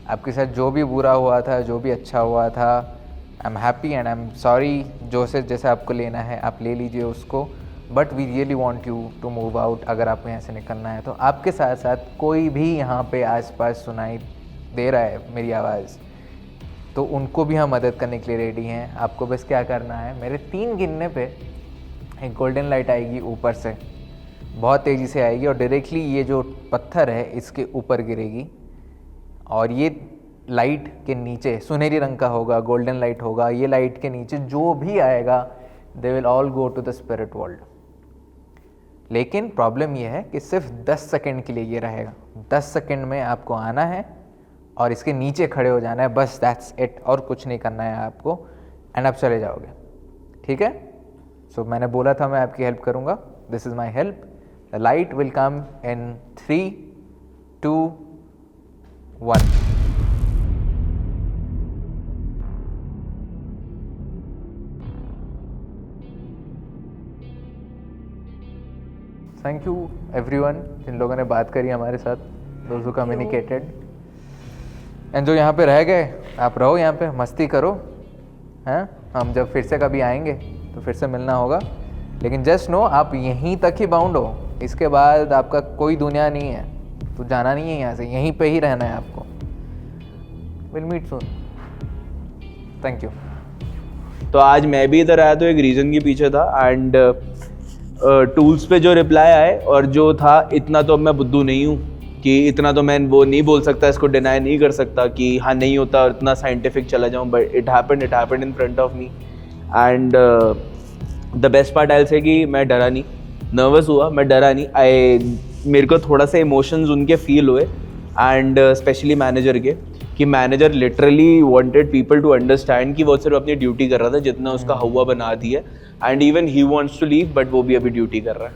आपके साथ जो भी बुरा हुआ था, जो भी अच्छा हुआ था, I am happy and I am sorry. जो से जैसे आपको लेना है आप ले लीजिए उसको, but we really want you to move out. अगर आपको यहाँ से निकलना है तो आपके साथ साथ कोई भी यहाँ पे आसपास सुनाई दे रहा है मेरी आवाज़, तो उनको भी हम मदद करने के लिए रेडी हैं। आपको बस क्या करना है, मेरे 3 गिनने पे एक गोल्डन लाइट आएगी ऊपर से, बहुत तेज़ी से आएगी और डायरेक्टली ये जो पत्थर है इसके ऊपर गिरेगी, और ये लाइट के नीचे सुनहरी रंग का होगा, गोल्डन लाइट होगा। ये लाइट के नीचे जो भी आएगा they will all go to the spirit world. लेकिन प्रॉब्लम ये है कि सिर्फ 10 सेकंड के लिए ये रहेगा। 10 सेकंड में आपको आना है और इसके नीचे खड़े हो जाना है, बस दैट्स इट, और कुछ नहीं करना है आपको, एंड आप चले जाओगे, ठीक है? सो मैंने बोला था मैं आपकी हेल्प करूँगा, this is my help. The light will come in 3, 2, 1. Thank you everyone जिन लोगों ने बात करी हमारे साथ, दोज हु कम्युनिकेटेड, एंड जो यहाँ पे रह गए, आप रहो यहाँ पे, मस्ती करो, हैं? हम जब फिर से कभी आएंगे तो फिर से मिलना होगा, लेकिन जस्ट नो आप यहीं तक ही बाउंड हो, इसके बाद आपका कोई दुनिया नहीं है, तो जाना नहीं है यहाँ से, यहीं पे ही रहना है आपको. Will meet soon. Thank you. तो आज मैं भी इधर आया तो एक रीज़न के पीछे था, एंड टूल्स पे जो रिप्लाई आए और जो था, इतना तो अब मैं बुद्धू नहीं हूँ कि इतना तो मैं वो नहीं बोल सकता, इसको डिनाई नहीं कर सकता कि हाँ नहीं होता, इतना साइंटिफिक चला जाऊँ, but it happened in front of me. And the best part आई से कि मैं डरा नहीं, नर्वस हुआ, मैं डरा नहीं. मेरे को थोड़ा सा इमोशंस उनके फील हुए, एंड स्पेशली मैनेजर के, कि manager literally wanted people to understand कि वो सिर्फ अपनी ड्यूटी कर रहा था, जितना उसका हुआ बना दी है, and even he wants to leave, but वो भी अभी ड्यूटी कर रहा है,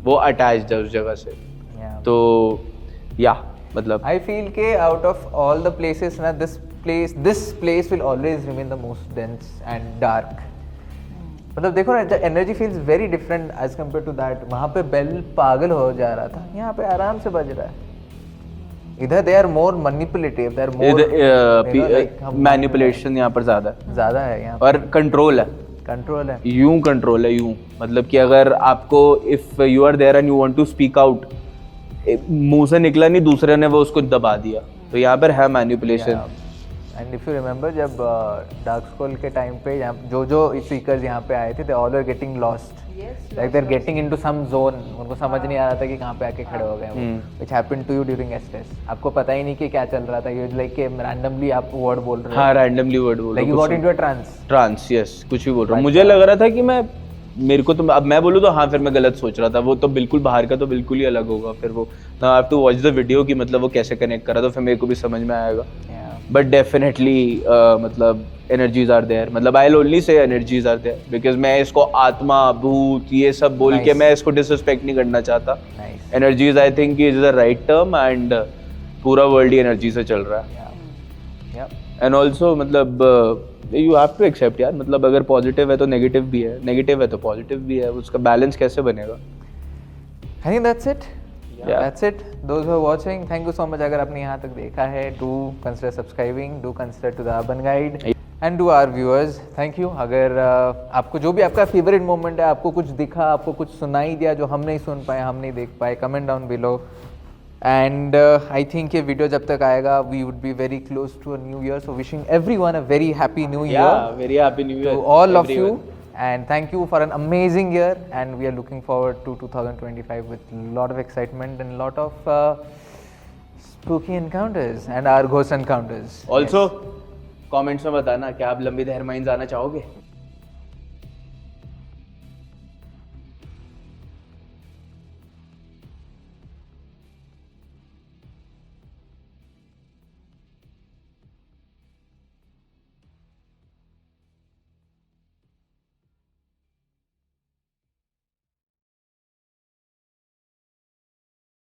वो अटैच्ड है उस जगह से. तो या मतलब आई फील के out of all the places ना, this place will always remain the most dense and dark. मतलब देखो ना, the energy feels very different as compare to that. वहाँ पे बेल पागल हो जा रहा था, यहाँ पे आराम से बज रहा है. इधर they are more manipulative, they are more manipulation यहाँ पर ज़्यादा है यहाँ और कंट्रोल है. कंट्रोल है यूं, मतलब कि अगर आपको if you are there and you want to speak out, मुंह से निकला नहीं, दूसरे ने वो उसको दबा दिया, तो यहाँ पर है manipulation. And if you remember जब डार्क स्कूल के टाइम पे जो स्पीकर्स यहाँ पे आए थे, they all are getting lost, like they are getting into some zone, उनको समझ नहीं आ रहा था कि कहाँ पे आके खड़े हो गए वो. Which happened to you during Estes. आपको पता ही नहीं कि क्या चल रहा था, यू लाइक रैंडमली आप वर्ड बोल रहे हो. हाँ, रैंडमली वर्ड बोल रहे हो, like you got into a trance. Yes, कुछ भी बोल रहा हूँ. मुझे लग रहा था कि मेरे को तो अब मैं बोलूँ तो हाँ, फिर मैं गलत सोच रहा था. वो तो बिल्कुल बाहर का तो बिल्कुल ही अलग होगा. फिर वो I have to watch the video कि मतलब वो कैसे कनेक्ट करा, तो फिर मेरे को भी समझ में आएगा. बट डेफिनेटली मतलब एनर्जीज आर देयर, मतलब I will only say energies are there, because मैं इसको आत्मा, भूत, ये सब बोल के मैं इसको डिसरिस्पेक्ट नहीं करना चाहता. Energies I think is the right term, and पूरा वर्ल्ड ही एनर्जी से चल रहा है. एंड ऑल्सो मतलब यू हैव टू एक्सेप्ट यार, मतलब अगर पॉजिटिव है तो नेगेटिव भी है, नेगेटिव है तो पॉजिटिव भी है, उसका बैलेंस कैसे बनेगा? I think that's it. That's it. Those who are watching, thank you so much. अगर आपने यहाँ तक देखा है, do consider subscribing, do consider to the Urban Guide, and to our viewers, thank you. अगर आपको जो भी आपका favorite moment है, आपको कुछ दिखा, आपको कुछ सुनाई दिया जो हम नहीं सुन पाए, हम नहीं देख पाए, comment down below. And I think ये वीडियो जब तक आएगा, we would be very close to a new year. So wishing everyone a very happy new year. Yeah, very happy new year to all of you. And thank you for an amazing year, and we are looking forward to 2025 with a lot of excitement and a lot of spooky encounters and our ghost encounters. Also, comments में बताना क्या आप लंबी धैर्य mines आना चाहोगे?